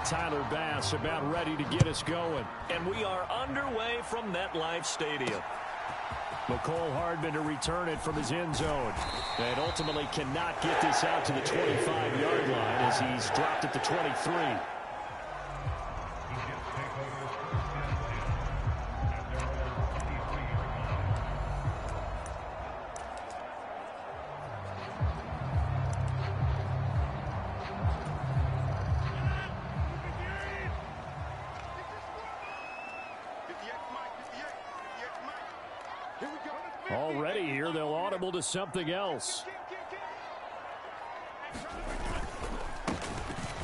Tyler Bass about ready to get us going. And we are underway from MetLife Stadium. McCole Hardman to return it from his end zone. And ultimately cannot get this out to the 25-yard line as he's dropped at the 23. Already here, they'll audible to something else.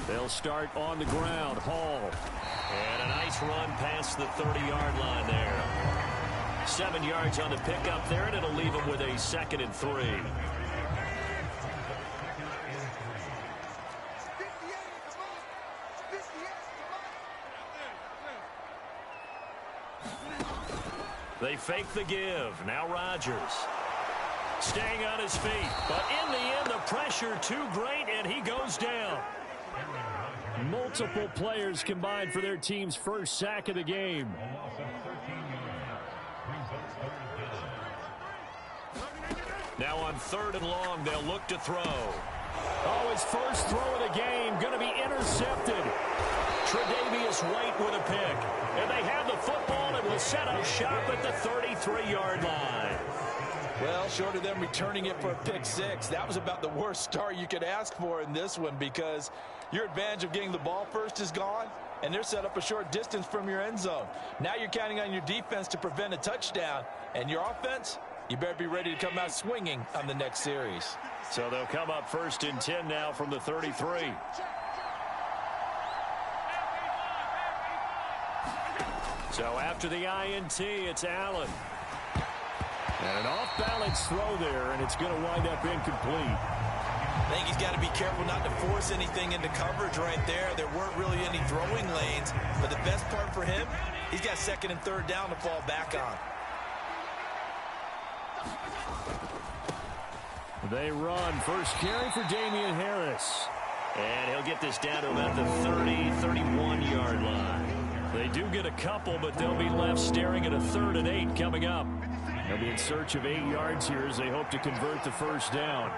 They'll start on the ground. Hall. And a nice run past the 30-yard line there. 7 yards on the pickup there, and it'll leave them with a 2nd and 3. They fake the give. Now Rodgers. Staying on his feet. But in the end, the pressure too great, and he goes down. Multiple players combined for their team's first sack of the game. Now on 3rd and long, they'll look to throw. Oh, his first throw of the game going to be intercepted. Tre'Davious White with a pick. And they have the football and will set up shop at the 33-yard line. Well, short of them returning it for a pick 6, that was about the worst start you could ask for in this one, because your advantage of getting the ball first is gone, and they're set up a short distance from your end zone. Now you're counting on your defense to prevent a touchdown, and your offense, you better be ready to come out swinging on the next series. So they'll come up 1st and 10 now from the 33. So after the INT, it's Allen. And an off-balance throw there, and it's going to wind up incomplete. I think he's got to be careful not to force anything into coverage right there. There weren't really any throwing lanes, but the best part for him, he's got 2nd and 3rd down to fall back on. They run. First carry for Damian Harris. And he'll get this down to about the 30, 31-yard line. They do get a couple, but they'll be left staring at a 3rd and 8 coming up. They'll be in search of 8 yards here as they hope to convert the first down.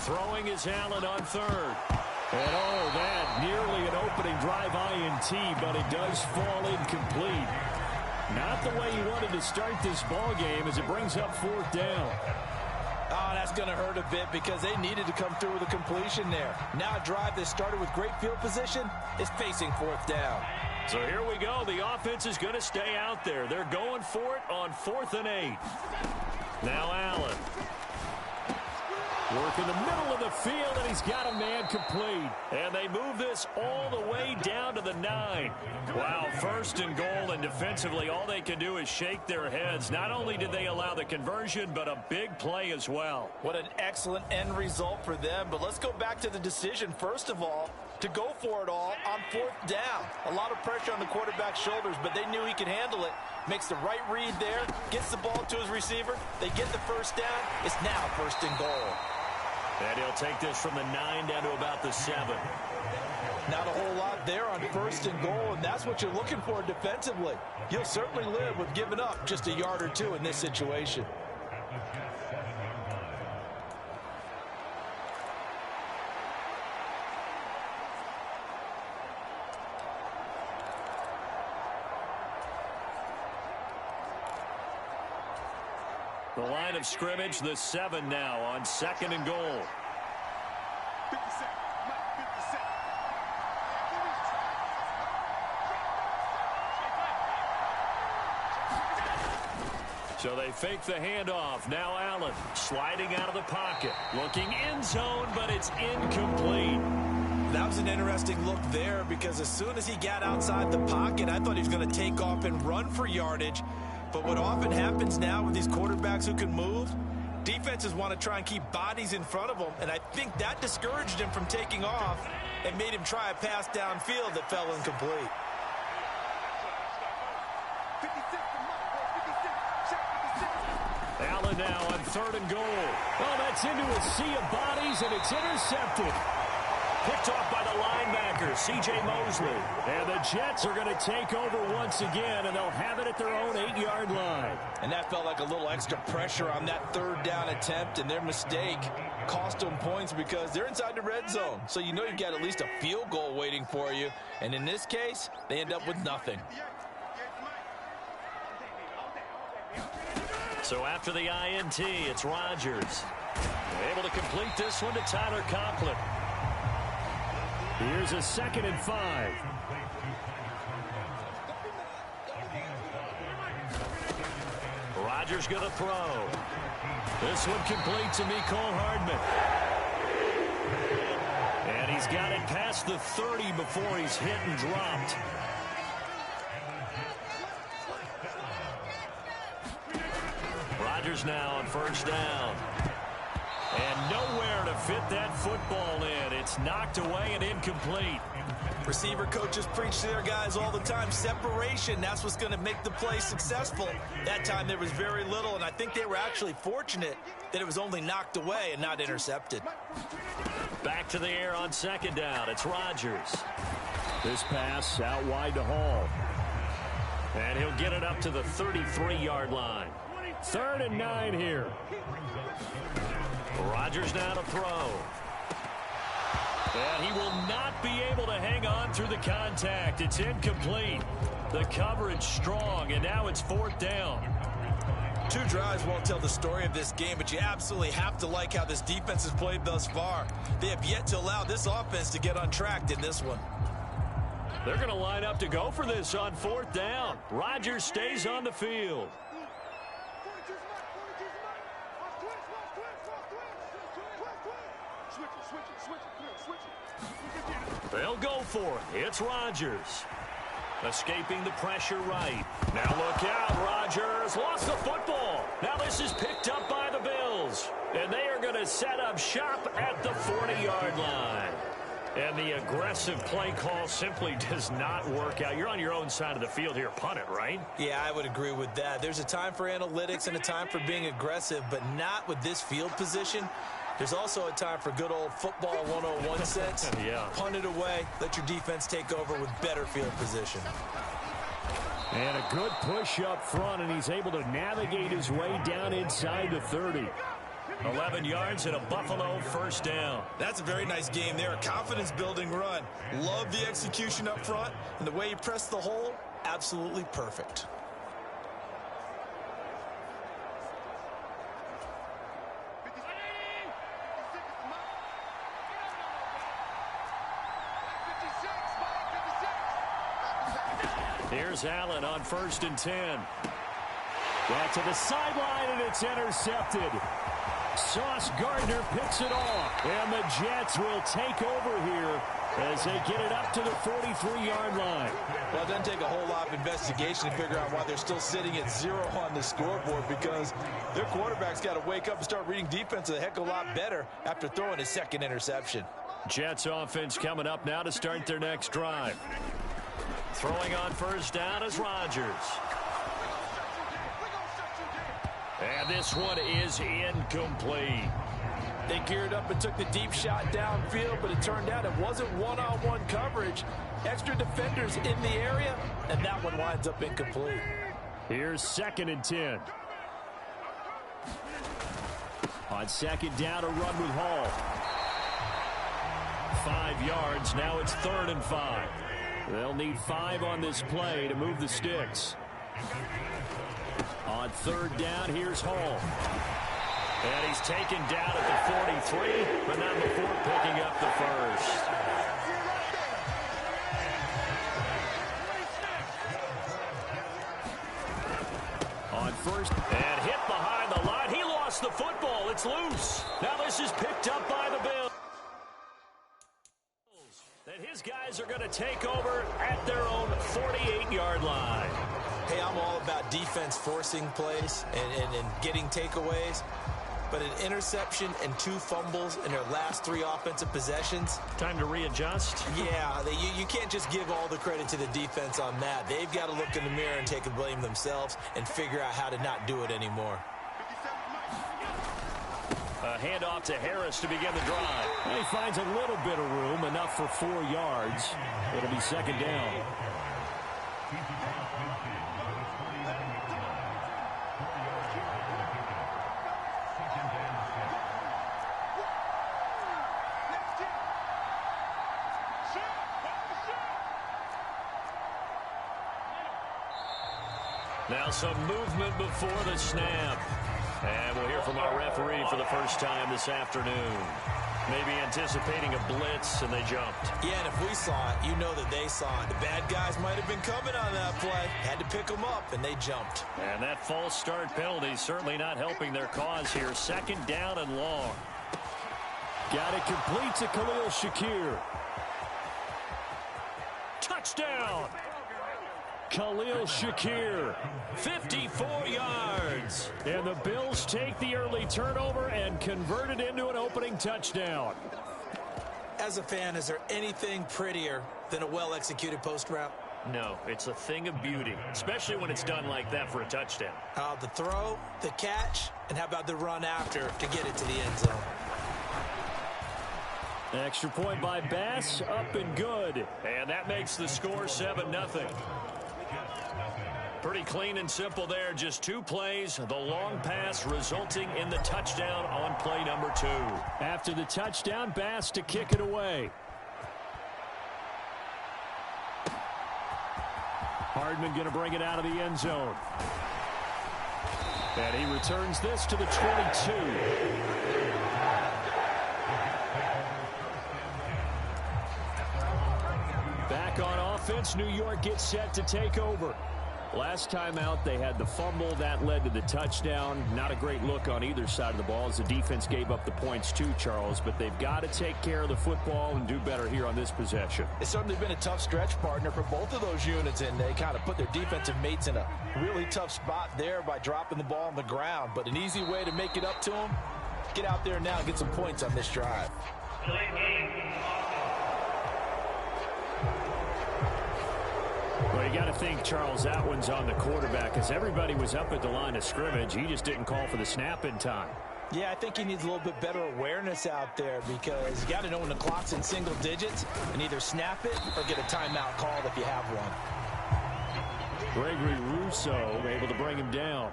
Throwing is Allen on 3rd. And oh, that nearly an opening drive INT, but it does fall incomplete. Not the way you wanted to start this ball game as it brings up 4th down. Oh, that's going to hurt a bit because they needed to come through with a completion there. Now a drive that started with great field position is facing 4th down. So here we go. The offense is going to stay out there. They're going for it on 4th and 8. Now Allen. Work in the middle of the field, and he's got a man complete. And they move this all the way down to the 9. Wow, 1st and goal, and defensively all they can do is shake their heads. Not only did they allow the conversion, but a big play as well. What an excellent end result for them. But let's go back to the decision, first of all, to go for it all on 4th down. A lot of pressure on the quarterback's shoulders, but they knew he could handle it. Makes the right read there, gets the ball to his receiver. They get the first down. It's now 1st and goal. And he'll take this from the 9 down to about the 7. Not a whole lot there on 1st and goal, and that's what you're looking for defensively. You'll certainly live with giving up just a yard or 2 in this situation. The line of scrimmage, the 7 now on 2nd and goal. So they fake the handoff. Now Allen sliding out of the pocket. Looking end zone, but it's incomplete. That was an interesting look there because as soon as he got outside the pocket, I thought he was going to take off and run for yardage. But what often happens now with these quarterbacks who can move, defenses want to try and keep bodies in front of them, and I think that discouraged him from taking off and made him try a pass downfield that fell incomplete. Allen now on 3rd and goal. Oh, that's into a sea of bodies, and it's intercepted. Picked off by the linebacker, C.J. Mosley. And the Jets are going to take over once again, and they'll have it at their own 8-yard line. And that felt like a little extra pressure on that 3rd down attempt, and their mistake cost them points because they're inside the red zone. So you know you've got at least a field goal waiting for you. And in this case, they end up with nothing. So after the INT, it's Rodgers. Able to complete this one to Tyler Conklin. Here's a 2nd and 5. Rodgers going to throw. This one complete to Mecole Hardman. And he's got it past the 30 before he's hit and dropped. Rodgers now on 1st down. And nowhere to fit that football in. It's knocked away and incomplete. Receiver coaches preach to their guys all the time. Separation, that's what's going to make the play successful. That time there was very little, and I think they were actually fortunate that it was only knocked away and not intercepted. Back to the air on 2nd down. It's Rodgers. This pass out wide to Hall. And he'll get it up to the 33-yard line. 3rd and 9 here. Rodgers now to throw. And he will not be able to hang on through the contact. It's incomplete. The coverage strong, and now it's 4th down. 2 drives won't tell the story of this game, but you absolutely have to like how this defense has played thus far. They have yet to allow this offense to get untracked in this one. They're going to line up to go for this on 4th down. Rodgers stays on the field. They'll go for it. It's Rodgers. Escaping the pressure right. Now look out. Rodgers lost the football. Now this is picked up by the Bills. And they are going to set up shop at the 40-yard line. And the aggressive play call simply does not work out. You're on your own side of the field here. Punt it, right? Yeah, I would agree with that. There's a time for analytics and a time for being aggressive, but not with this field position. There's also a time for good old football 101 sense. Yeah. Punt it away. Let your defense take over with better field position. And a good push up front, and he's able to navigate his way down inside the 30. 11 yards and a Buffalo 1st down. That's a very nice game there. A confidence-building run. Love the execution up front, and the way he pressed the hole, absolutely perfect. Here's Allen on 1st and 10. Got to the sideline, and it's intercepted. Sauce Gardner picks it off, and the Jets will take over here as they get it up to the 43-yard line. Well, it doesn't take a whole lot of investigation to figure out why they're still sitting at 0 on the scoreboard, because their quarterback's got to wake up and start reading defense a heck of a lot better after throwing his 2nd interception. Jets offense coming up now to start their next drive. Throwing on 1st down is Rodgers. And this one is incomplete. They geared up and took the deep shot downfield, but it turned out it wasn't one-on-one coverage. Extra defenders in the area, and that one winds up incomplete. Here's 2nd and 10. On 2nd down, a run with Hall. 5 yards. Now it's 3rd and 5. They'll need 5 on this play to move the sticks. On 3rd down, here's Hall. And he's taken down at the 43, but not before picking up the 1st. On 1st, and hit behind the line. He lost the football. It's loose. Now this is picked up by the Bills. That his guys are going to take over at their own 48-yard line. Hey, I'm all about defense forcing plays and getting takeaways. But an interception and 2 fumbles in their last 3 offensive possessions. Time to readjust? Yeah, you can't just give all the credit to the defense on that. They've got to look in the mirror and take the blame themselves and figure out how to not do it anymore. handoff to Harris to begin the drive. He finds a little bit of room, enough for 4 yards. It'll be second down. Now some movement before the snap. And we'll hear from our referee for the first time this afternoon. Maybe anticipating a blitz, and they jumped. Yeah, and if we saw it, you know that they saw it. The bad guys might have been coming on that play. Had to pick them up, and they jumped. And that false start penalty certainly not helping their cause here. Second down and long. Got it complete to Khalil Shakir. Touchdown! Khalil Shakir. 54 yards. And the Bills take the early turnover and convert it into an opening touchdown. As a fan, is there anything prettier than a well-executed post route? No, it's a thing of beauty, especially when it's done like that for a touchdown. The throw, the catch, and how about the run after to get it to the end zone? Extra point by Bass, up and good. And that makes the score 7-0. Pretty clean and simple there. Just 2 plays. The long pass resulting in the touchdown on play number 2. After the touchdown, Bass to kick it away. Hardman going to bring it out of the end zone. And he returns this to the 22. Back on offense, New York gets set to take over. Last time out, they had the fumble. That led to the touchdown. Not a great look on either side of the ball as the defense gave up the points too, Charles. But they've got to take care of the football and do better here on this possession. It's certainly been a tough stretch, partner, for both of those units, and they kind of put their defensive mates in a really tough spot there by dropping the ball on the ground. But an easy way to make it up to them, get out there now and get some points on this drive. Well, you got to think, Charles, that one's on the quarterback because everybody was up at the line of scrimmage. He just didn't call for the snap in time. Yeah, I think he needs a little bit better awareness out there because you got to know when the clock's in single digits and either snap it or get a timeout called if you have one. Gregory Rousseau able to bring him down.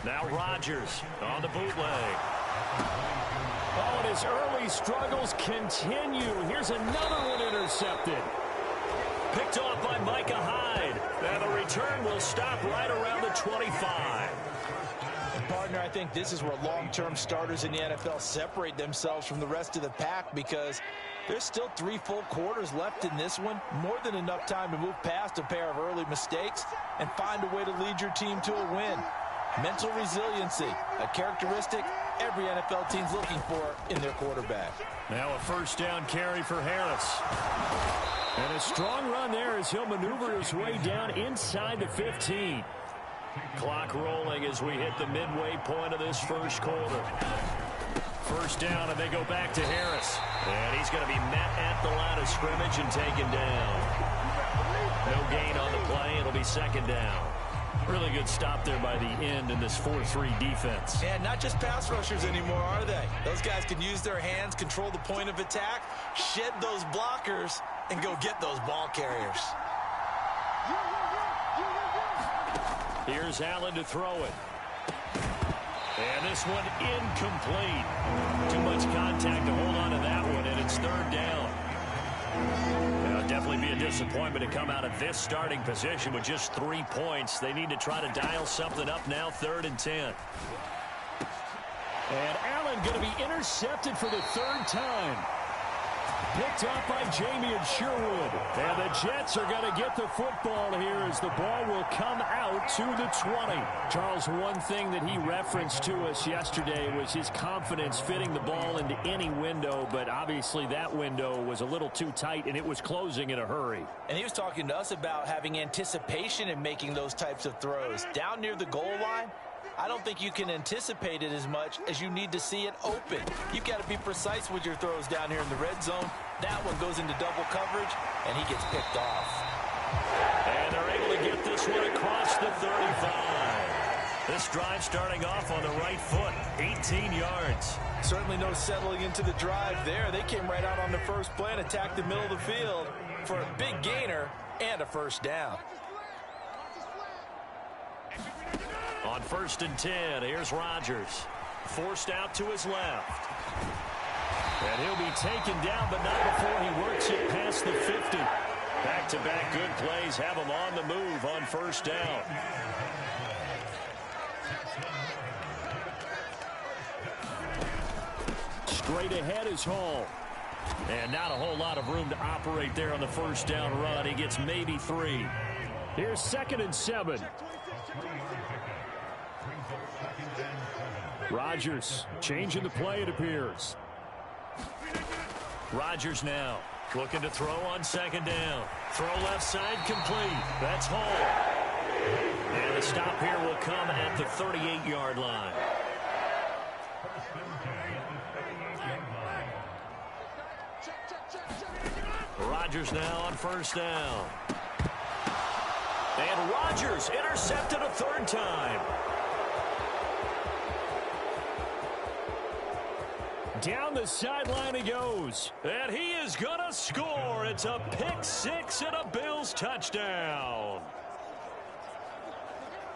Now Rodgers on the bootleg. Oh, and his early struggles continue. Here's another one intercepted. Picked off by Micah Hyde. And the return will stop right around the 25. And partner, I think this is where long-term starters in the NFL separate themselves from the rest of the pack because there's still 3 full quarters left in this one. More than enough time to move past a pair of early mistakes and find a way to lead your team to a win. Mental resiliency, a characteristic every NFL team's looking for in their quarterback. Now a first down carry for Harris. And a strong run there as he'll maneuver his way down inside the 15. Clock rolling as we hit the midway point of this first quarter. First down, and they go back to Harris. And he's going to be met at the line of scrimmage and taken down. No gain on the play. It'll be second down. Really good stop there by the end in this 4-3 defense. And not just pass rushers anymore, are they? Those guys can use their hands, control the point of attack, shed those blockers, and go get those ball carriers. Here's Allen to throw it. And this one incomplete. Too much contact to hold on to that one, and it's third down. It'll definitely be a disappointment to come out of this starting position with just 3 points. They need to try to dial something up now, 3rd and 10. And Allen going to be intercepted for the 3rd time. Picked off by Jamie Sherwood. And the Jets are going to get the football here as the ball will come out to the 20. Charles, one thing that he referenced to us yesterday was his confidence fitting the ball into any window, but obviously that window was a little too tight and it was closing in a hurry. And he was talking to us about having anticipation in making those types of throws. Down near the goal line, I don't think you can anticipate it as much as you need to see it open. You've got to be precise with your throws down here in the red zone. That one goes into double coverage, and he gets picked off. And they're able to get this one across the 35. This drive starting off on the right foot, 18 yards. Certainly no settling into the drive there. They came right out on the first play and attacked the middle of the field for a big gainer and a first down. On 1st and 10, here's Rodgers. Forced out to his left. And he'll be taken down, but not before he works it past the 50. Back-to-back good plays have him on the move on 1st down. Straight ahead is Hall. And not a whole lot of room to operate there on the 1st down run. He gets maybe 3. Here's 2nd and 7. Rodgers changing the play, it appears. Rodgers now looking to throw on 2nd down. Throw left side complete. That's Hall. And the stop here will come at the 38-yard line. Rodgers now on 1st down. And Rodgers intercepted a 3rd time. Down the sideline he goes. And he is going to score. It's a pick 6 and a Bills touchdown.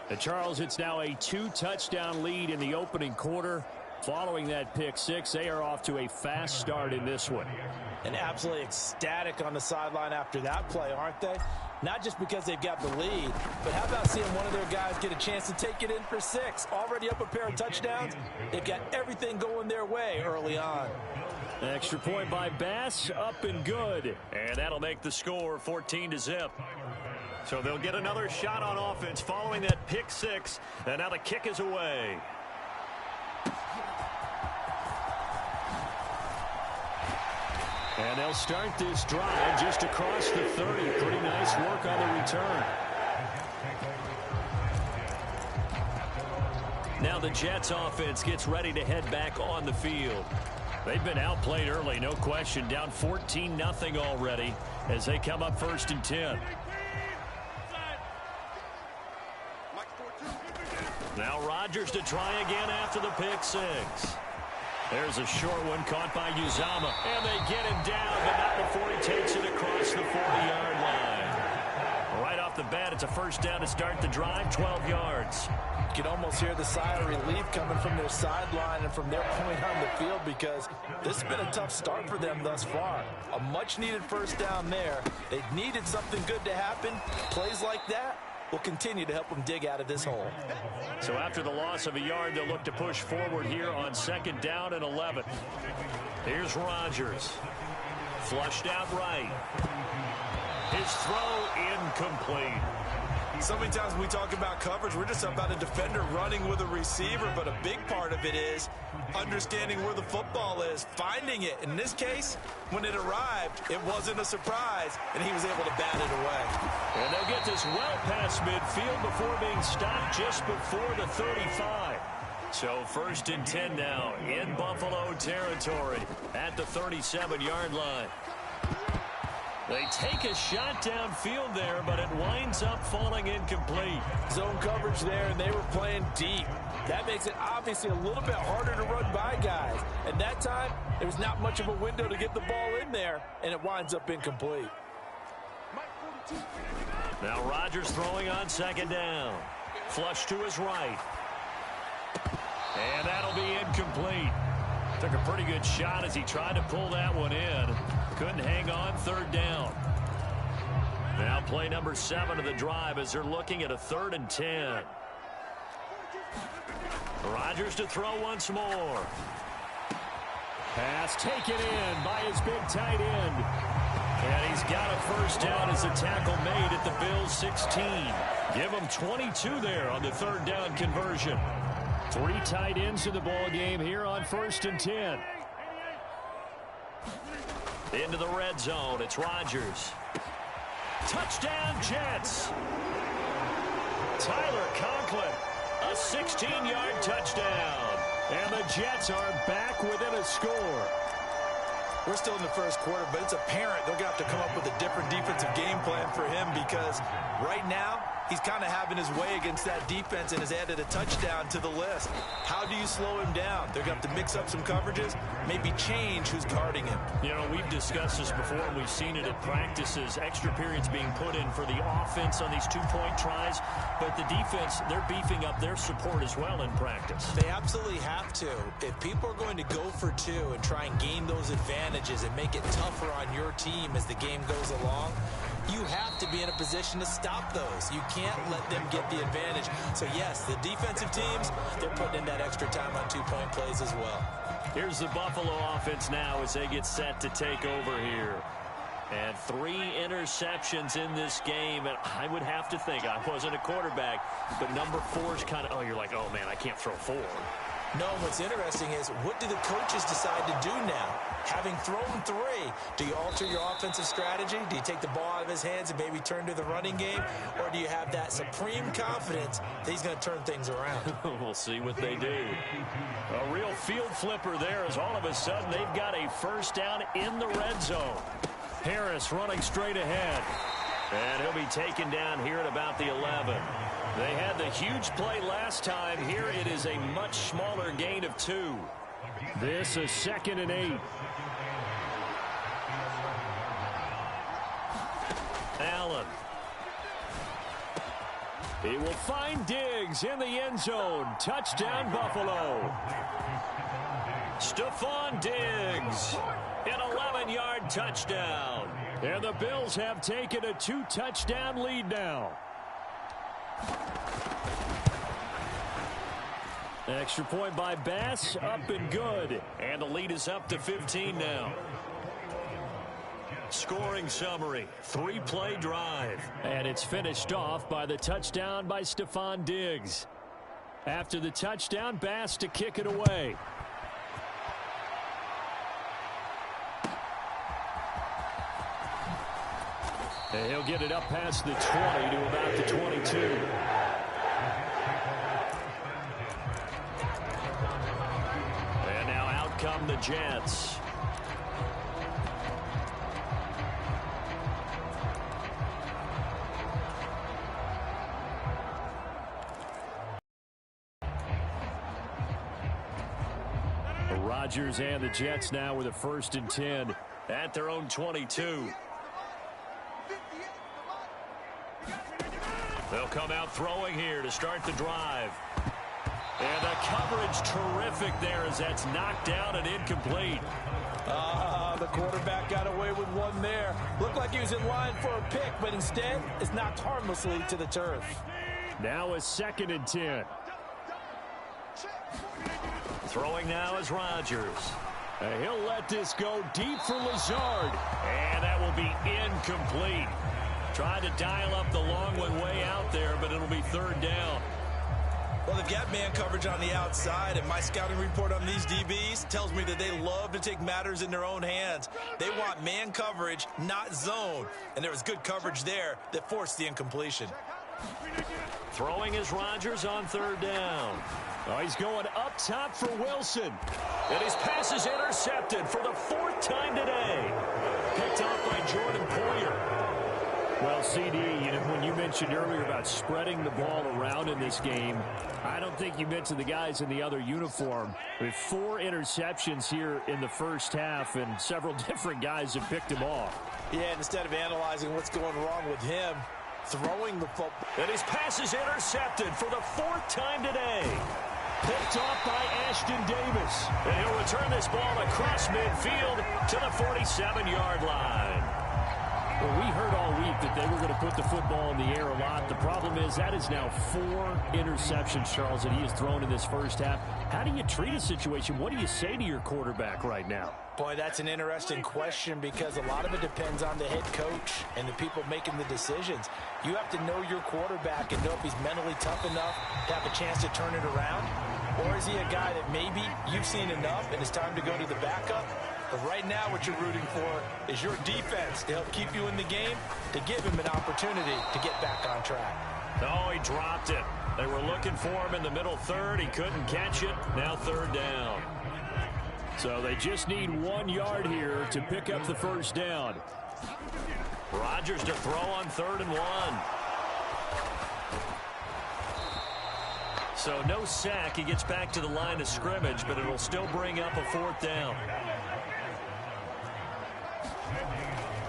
And Charles, it's now a 2-touchdown lead in the opening quarter. Following that pick 6, they are off to a fast start in this one. And absolutely ecstatic on the sideline after that play, aren't they? Not just because they've got the lead, but how about seeing one of their guys get a chance to take it in for 6? Already up a pair of touchdowns. They've got everything going their way early on. Extra point by Bass, up and good. And that'll make the score 14-0. So they'll get another shot on offense following that pick 6. And now the kick is away. And they'll start this drive just across the 30. Pretty nice work on the return. Now the Jets offense gets ready to head back on the field. They've been outplayed early, no question. Down 14-0 already as they come up 1st and 10. Now Rodgers to try again after the pick 6. There's a short one caught by Uzama. And they get him down, but not before he takes it across the 40-yard line. Right off the bat, it's a 1st down to start the drive, 12 yards. You can almost hear the sigh of relief coming from their sideline and from their point on the field because this has been a tough start for them thus far. A much-needed 1st down there. They needed something good to happen. Plays like that will continue to help them dig out of this hole. So after the loss of a yard, they'll look to push forward here on 2nd down and 11. Here's Rodgers. Flushed out right. His throw incomplete. So many times when we talk about coverage, we're just about a defender running with a receiver, but a big part of it is understanding where the football is, finding it. In this case, when it arrived, it wasn't a surprise, and he was able to bat it away. And they'll get this well past midfield before being stopped just before the 35. So 1st and 10 now in Buffalo territory at the 37-yard line. They take a shot downfield there, but it winds up falling incomplete. Zone coverage there, and they were playing deep. That makes it obviously a little bit harder to run by guys. And that time, there was not much of a window to get the ball in there, and it winds up incomplete. Now Rodgers throwing on 2nd down. Flush to his right. And that'll be incomplete. Took a pretty good shot as he tried to pull that one in. Couldn't hang on 3rd down. Now play number 7 of the drive as they're looking at a 3rd and 10. Rodgers to throw once more. Pass taken in by his big tight end. And he's got a 1st down as the tackle made at the Bills 16. Give him 22 there on the 3rd down conversion. 3 tight ends in the ball game here on 1st and 10. Into the red zone, it's Rodgers. Touchdown Jets. Tyler Conklin, a 16-yard touchdown. And the Jets are back within a score. We're still in the 1st quarter, but it's apparent they're going to have to come up with a different defensive game plan for him because right now he's kind of having his way against that defense and has added a touchdown to the list. How do you slow him down? They're going to have to mix up some coverages, maybe change who's guarding him. You know, we've discussed this before, and we've seen it at practices. Extra periods being put in for the offense on these two-point tries, but the defense, they're beefing up their support as well in practice. They absolutely have to. If people are going to go for two and try and gain those advantages and make it tougher on your team as the game goes along, you have to be in a position to stop those. You can't let them get the advantage. So, yes, the defensive teams, they're putting in that extra time on two-point plays as well. Here's the Buffalo offense now as they get set to take over here. And 3 interceptions in this game. And I would have to think, I wasn't a quarterback, but number 4 is kind of, oh, you're like, oh, man, I can't throw 4. No, what's interesting is what do the coaches decide to do now? Having thrown 3, do you alter your offensive strategy? Do you take the ball out of his hands and maybe turn to the running game? Or do you have that supreme confidence that he's going to turn things around? We'll see what they do. A real field flipper there as all of a sudden they've got a first down in the red zone. Harris running straight ahead. And he'll be taken down here at about the 11. They had the huge play last time. Here it is a much smaller gain of 2. This is 2nd and 8. Allen. He will find Diggs in the end zone. Touchdown, Buffalo. Stephon Diggs. An 11-yard touchdown. And the Bills have taken a 2-touchdown lead now. Extra point by Bass, up and good. And the lead is up to 15 now. Scoring summary, 3-play drive. And it's finished off by the touchdown by Stephon Diggs. After the touchdown, Bass to kick it away. And he'll get it up past the 20 to about the 22. And now out come the Jets. Rodgers and the Jets now with a 1st and 10 at their own 22. They'll come out throwing here to start the drive. And the coverage terrific there as that's knocked down and incomplete. The quarterback got away with one there. Looked like he was in line for a pick, but instead it's knocked harmlessly to the turf. Now a 2nd and 10. Throwing now is Rodgers. And he'll let this go deep for Lazard. And that will be incomplete. Tried to dial up the long one way out there, but it'll be 3rd down. Well, they've got man coverage on the outside, and my scouting report on these DBs tells me that they love to take matters in their own hands. They want man coverage, not zone. And there was good coverage there that forced the incompletion. Throwing is Rodgers on 3rd down. Oh, he's going up top for Wilson. And his pass is intercepted for the 4th time today. Picked off by Jordan Poyer. Well, CD, you know, when you mentioned earlier about spreading the ball around in this game, I don't think you mentioned the guys in the other uniform. With 4 interceptions here in the first half, and several different guys have picked him off. Yeah, and instead of analyzing what's going wrong with him, throwing the football. And his pass is intercepted for the 4th time today. Picked off by Ashton Davis. And he'll return this ball across midfield to the 47-yard line. Well, we heard all week that they were going to put the football in the air a lot. The problem is that is now 4 interceptions, Charles, that he has thrown in this first half. How do you treat a situation? What do you say to your quarterback right now? Boy, that's an interesting question because a lot of it depends on the head coach and the people making the decisions. You have to know your quarterback and know if he's mentally tough enough to have a chance to turn it around. Or is he a guy that maybe you've seen enough and it's time to go to the backup? But right now what you're rooting for is your defense to help keep you in the game, to give him an opportunity to get back on track. Oh, he dropped it. They were looking for him in the middle third. He couldn't catch it. Now 3rd down. So they just need 1 yard here to pick up the first down. Rodgers to throw on 3rd and 1. So no sack. He gets back to the line of scrimmage, but it'll still bring up a 4th down.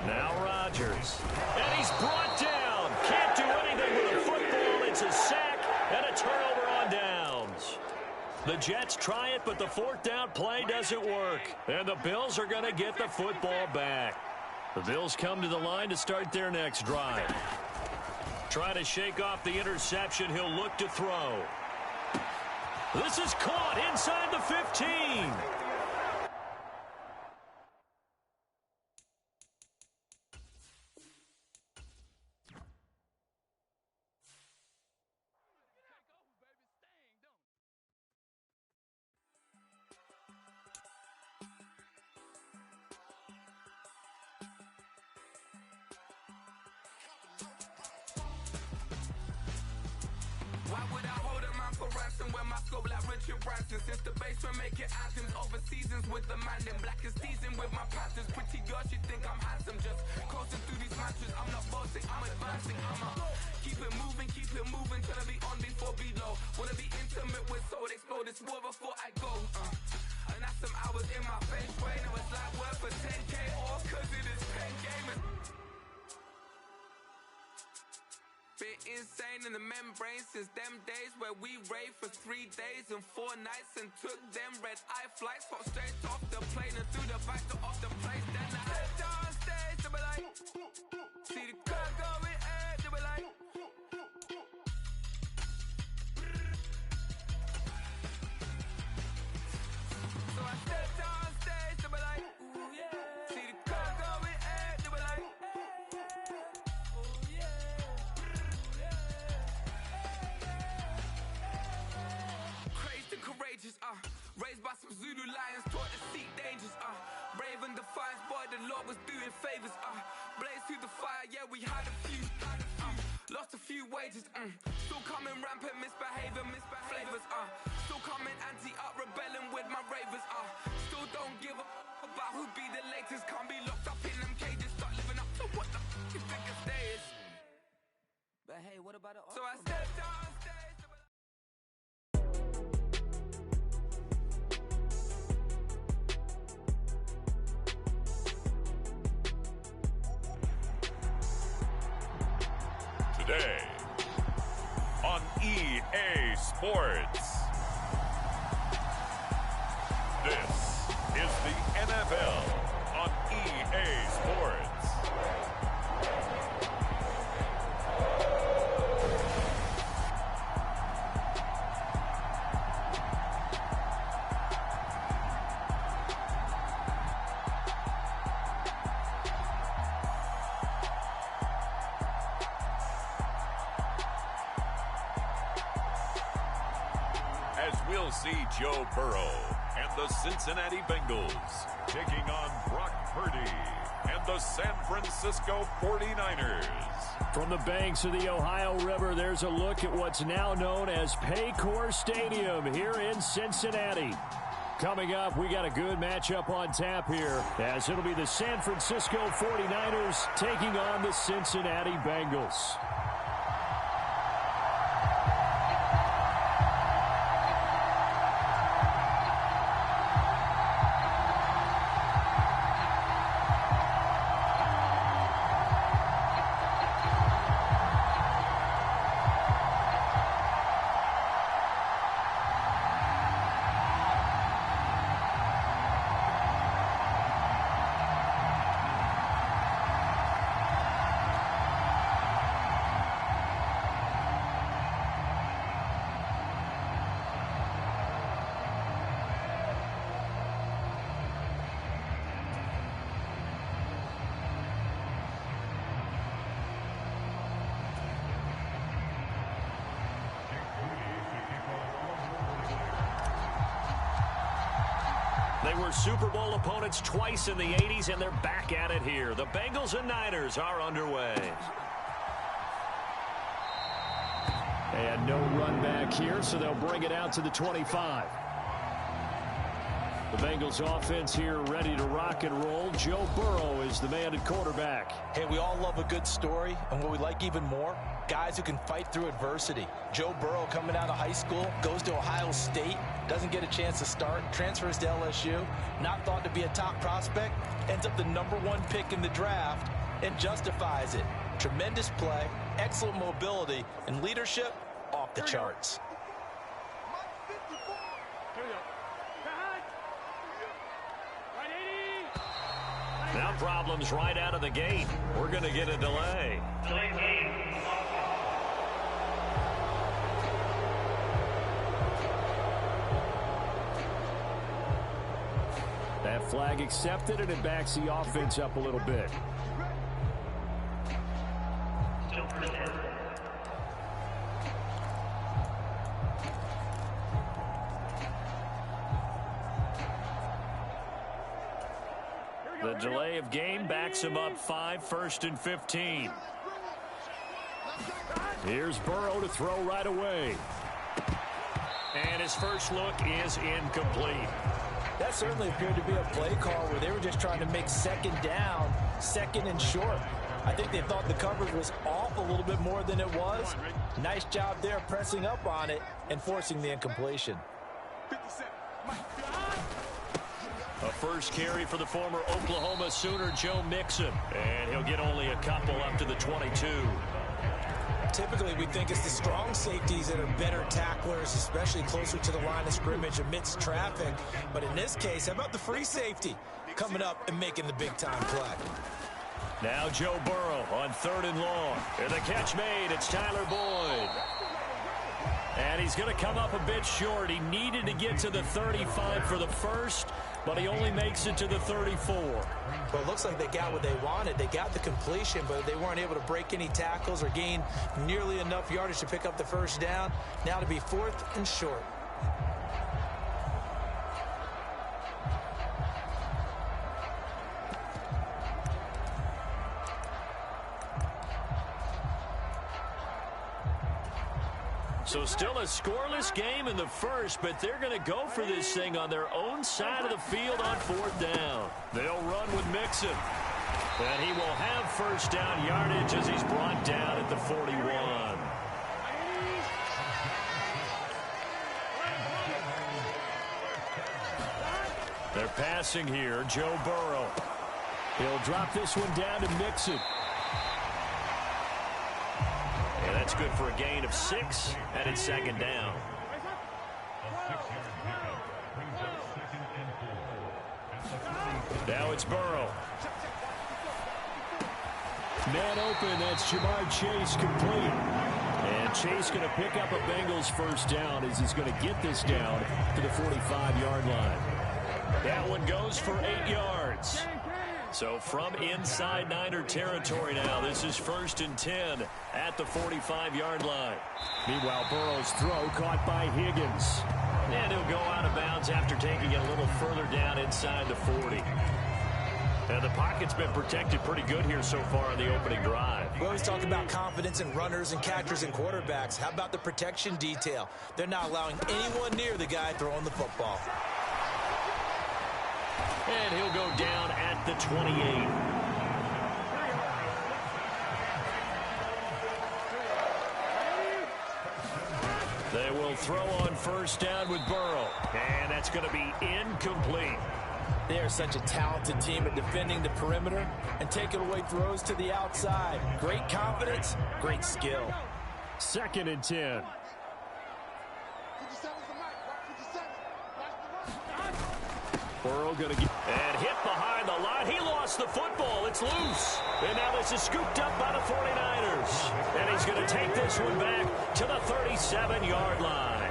Now Rodgers. And he's brought down. Can't do anything with a football. It's a sack and a turnover on downs. The Jets try it, but the 4th down play doesn't work. And the Bills are going to get the football back. The Bills come to the line to start their next drive. Trying to shake off the interception. He'll look to throw. This is caught inside the 15. Why would I hold a man for ransom when my scope like Richard Branson? Since the basement making anthems over seasons with the man in black is seasoned with my patterns. Pretty girls, you think I'm handsome, just coasting through these matches. I'm not bossing, I'm advancing. Keep it moving, trying to be on before below. Wanna be intimate with soul, explode this war before I go. And that's some hours in my face brain. It was like work for 10K, all cause it is pen gaming. Been insane in the membrane since them days where we raved for 3 days and 4 nights and took them red eye flights, fought straight off the plane and through the back door of the place. Then I head down stage, they were like, see the crowd going air, they were like, so I stepped down stage, they were like, ooh yeah, see the crowd going air, they were like, oh yeah. Courageous, raised by some Zulu lions, taught to seek dangers, brave and defiant, boy, the Lord was doing favors, blaze through the fire, yeah, we had a few, lost a few wages, still coming rampant, misbehaving, flavors, still coming anti-up, rebelling with my ravers, still don't give a about who be the latest, can't be locked up in them cages, start living up to what the you think of days. But hey, what about it? So I stepped on stage. Today on EA Sports. This is the NFL on EA Sports. As we'll see Joe Burrow and the Cincinnati Bengals taking on Brock Purdy and the San Francisco 49ers. From the banks of the Ohio River, there's a look at what's now known as Paycor Stadium here in Cincinnati. Coming up, we got a good matchup on tap here, as it'll be the San Francisco 49ers taking on the Cincinnati Bengals. They were Super Bowl opponents twice in the 80s, and they're back at it here. The Bengals and Niners are underway. And no run back here, so they'll bring it out to the 25. The Bengals offense here ready to rock and roll. Joe Burrow is the man at quarterback. Hey, we all love a good story, and what we like even more, guys who can fight through adversity. Joe Burrow coming out of high school, goes to Ohio State, doesn't get a chance to start, transfers to LSU, not thought to be a top prospect, ends up the #1 pick in the draft, and justifies it. Tremendous play, excellent mobility, and leadership off the charts. Now problems right out of the gate. We're going to get a delay. That flag accepted, and it backs the offense up a little bit. The delay of game backs him up 5, 1st and 15. Here's Burrow to throw right away. And his first look is incomplete. That certainly appeared to be a play call where they were just trying to make second down, second and short. I think they thought the coverage was off a little bit more than it was. Nice job there pressing up on it and forcing the incompletion. A first carry for the former Oklahoma Sooner, Joe Mixon. And he'll get only a couple up to the 22. Typically, we think it's the strong safeties that are better tacklers, especially closer to the line of scrimmage amidst traffic. But in this case, how about the free safety coming up and making the big-time play? Now Joe Burrow on 3rd and long. And the catch made. It's Tyler Boyd. And he's going to come up a bit short. He needed to get to the 35 for the first, but he only makes it to the 34. Well, it looks like they got what they wanted. They got the completion, but they weren't able to break any tackles or gain nearly enough yardage to pick up the first down. Now to be 4th and short. So still a scoreless game in the first, but they're going to go for this thing on their own side of the field on 4th down. They'll run with Mixon. And he will have first down yardage as he's brought down at the 41. They're passing here, Joe Burrow. He'll drop this one down to Mixon. And that's good for a gain of 6, and it's 2nd down. Now it's Burrow. Man open, that's Jamar Chase complete. And Chase going to pick up a Bengals first down as he's going to get this down to the 45-yard line. That one goes for 8 yards. So from inside Niner territory now, this is 1st and 10 at the 45-yard line. Meanwhile, Burrow's throw caught by Higgins. And he'll go out of bounds after taking it a little further down inside the 40. And the pocket's been protected pretty good here so far on the opening drive. We always talk about confidence in runners and catchers and quarterbacks. How about the protection detail? They're not allowing anyone near the guy throwing the football. And he'll go down at the 28. They will throw on first down with Burrow. And that's going to be incomplete. They are such a talented team at defending the perimeter and taking away throws to the outside. Great confidence, great skill. 2nd and 10. Burrow going to get... And hit behind the line. He lost the football. It's loose. And now this is scooped up by the 49ers. And he's going to take this one back to the 37-yard line.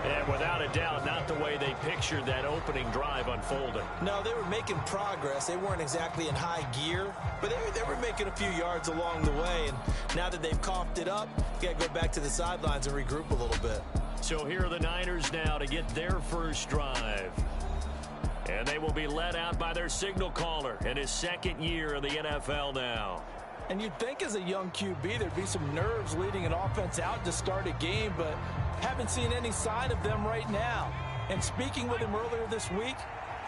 And without a doubt, not the way they pictured that opening drive unfolding. No, they were making progress. They weren't exactly in high gear, but they were making a few yards along the way. And now that they've coughed it up, you got to go back to the sidelines and regroup a little bit. So here are the Niners now to get their first drive. And they will be led out by their signal caller in his 2nd year in the NFL now. And you'd think as a young QB there'd be some nerves leading an offense out to start a game, but haven't seen any sign of them right now. And speaking with him earlier this week,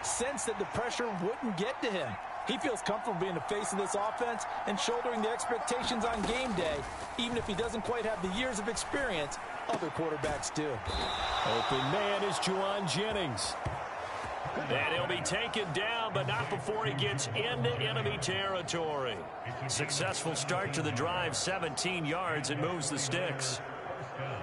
sensed that the pressure wouldn't get to him. He feels comfortable being the face of this offense and shouldering the expectations on game day, even if he doesn't quite have the years of experience other quarterbacks do. Open man is Juwan Jennings. And he'll be taken down, but not before he gets into enemy territory. Successful start to the drive, 17 yards, and moves the sticks.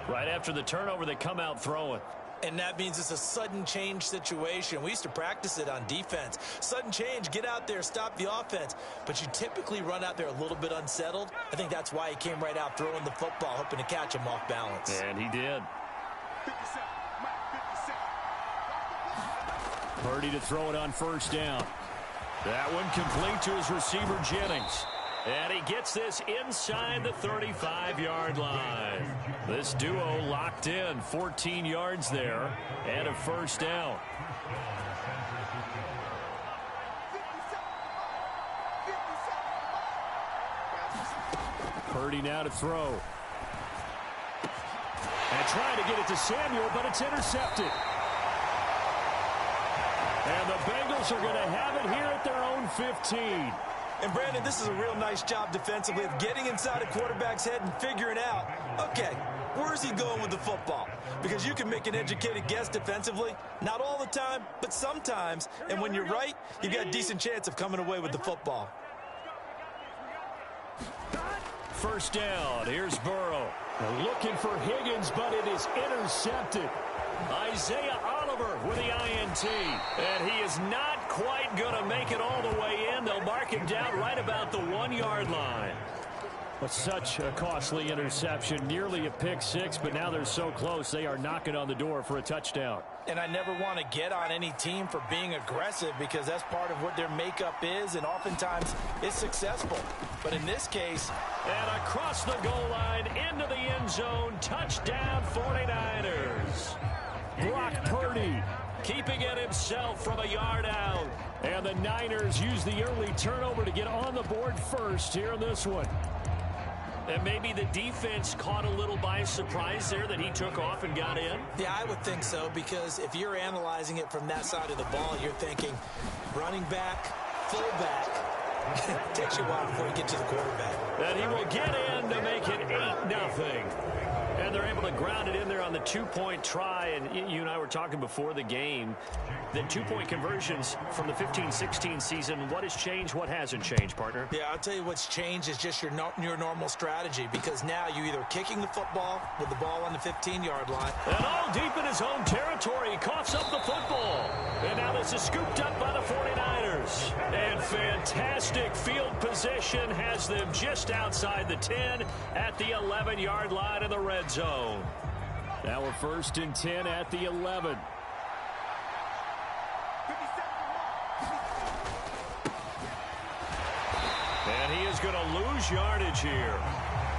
Right after the turnover, they come out throwing. And that means it's a sudden change situation. We used to practice it on defense. Sudden change, get out there, stop the offense. But you typically run out there a little bit unsettled. I think that's why he came right out throwing the football, hoping to catch him off balance. And he did. Purdy to throw it on first down. That one complete to his receiver, Jennings. And he gets this inside the 35-yard line. This duo locked in, 14 yards there, and a first down. Purdy now to throw. And trying to get it to Samuel, but it's intercepted. And the Bengals are going to have it here at their own 15. And, Brandon, this is a real nice job defensively of getting inside a quarterback's head and figuring out, okay, where's he going with the football? Because you can make an educated guess defensively, not all the time, but sometimes. And when you're right, you've got a decent chance of coming away with the football. First down, here's Burrow. They're looking for Higgins, but it is intercepted. Isaiah Oliver with the INT. And he is not quite going to make it all the way in. They'll mark him down right about the 1-yard line. But such a costly interception, nearly a pick six, but now they're so close they are knocking on the door for a touchdown. And I never want to get on any team for being aggressive because that's part of what their makeup is, and oftentimes it's successful. But in this case, and across the goal line into the end zone, touchdown 49ers. Brock Purdy keeping it himself from a yard out. And the Niners use the early turnover to get on the board first here in this one. And maybe the defense caught a little by surprise there that he took off and got in? Yeah, I would think so, because if you're analyzing it from that side of the ball, you're thinking running back, fullback. It takes you a while before you get to the quarterback. And he will get in to make it 8-0. And they're able to ground it in there on the two-point try. And you and I were talking before the game that two-point conversions from the 15-16 season, what has changed, what hasn't changed, partner? Yeah, I'll tell you what's changed is just your normal strategy, because now you're either kicking the football with the ball on the 15-yard line. And all deep in his own territory, he coughs up the football. And now this is scooped up by the 49ers. And fantastic field position has them just outside the 10 at the 11-yard line in the red zone. Now we're 1st and 10 at the 11. And he is going to lose yardage here.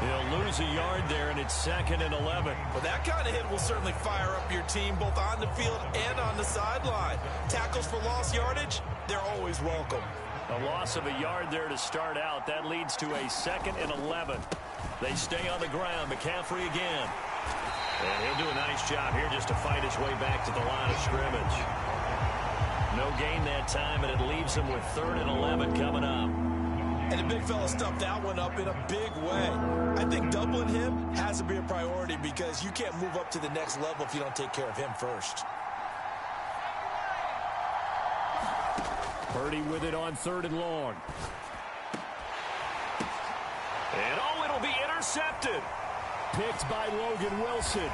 He'll lose a yard there, and it's 2nd and 11. Well, that kind of hit will certainly fire up your team both on the field and on the sideline. Tackles for lost yardage, they're always welcome. A loss of a yard there to start out. That leads to a 2nd and 11. They stay on the ground. McCaffrey again. And he'll do a nice job here just to fight his way back to the line of scrimmage. No gain that time, and it leaves him with 3rd and 11 coming up. And the big fella stuffed that one up in a big way. I think doubling him has to be a priority, because you can't move up to the next level if you don't take care of him first. Purdy with it on 3rd and long. And oh, it'll be intercepted. Picked by Logan Wilson.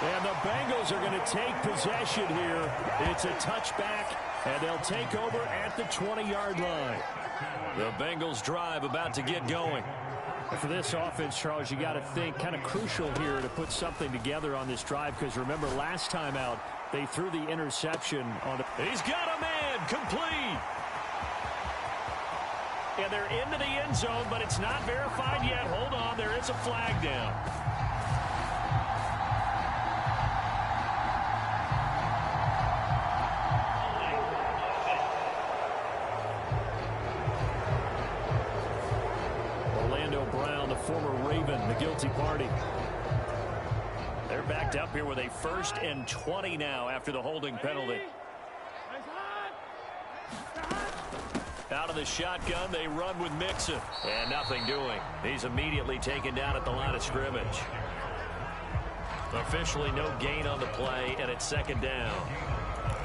And the Bengals are going to take possession here. It's a touchback, and they'll take over at the 20-yard line. The Bengals drive about to get going. For this offense, Charles, you got to think kind of crucial here to put something together on this drive, because remember last time out, they threw the interception on the... He's got a man, complete. And they're into the end zone, but it's not verified yet. Hold on, there is a flag down. Orlando Brown, the former Raven, the guilty party. They're backed up here with a 1st and 20 now after the holding penalty. Out of the shotgun, they run with Mixon. And nothing doing. He's immediately taken down at the line of scrimmage. Officially no gain on the play, and it's second down.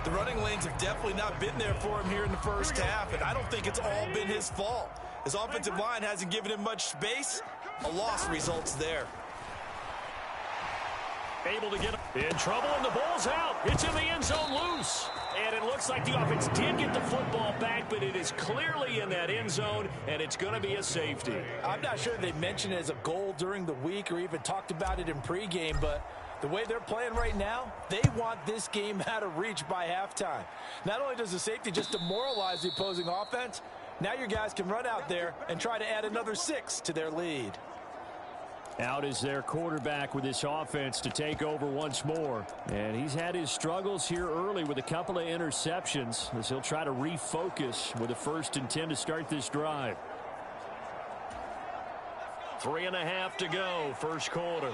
The running lanes have definitely not been there for him here in the first half, and I don't think it's all been his fault. His offensive line hasn't given him much space. A loss results there. Able to get in trouble, and the ball's out. It's in the end zone loose. And it looks like the offense did get the football back, but it is clearly in that end zone, and it's going to be a safety. I'm not sure they mentioned it as a goal during the week or even talked about it in pregame, but the way they're playing right now, they want this game out of reach by halftime. Not only does the safety just demoralize the opposing offense, now your guys can run out there and try to add another 6 to their lead. Out is their quarterback with this offense to take over once more. And he's had his struggles here early with a couple of interceptions as he'll try to refocus with a 1st and 10 to start this drive. 3.5 to go, first quarter.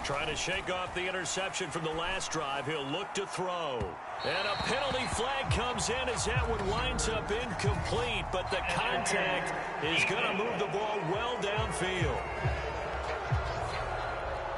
Trying to shake off the interception from the last drive. He'll look to throw. And a penalty flag comes in as that one winds up incomplete, but the contact is going to move the ball well downfield.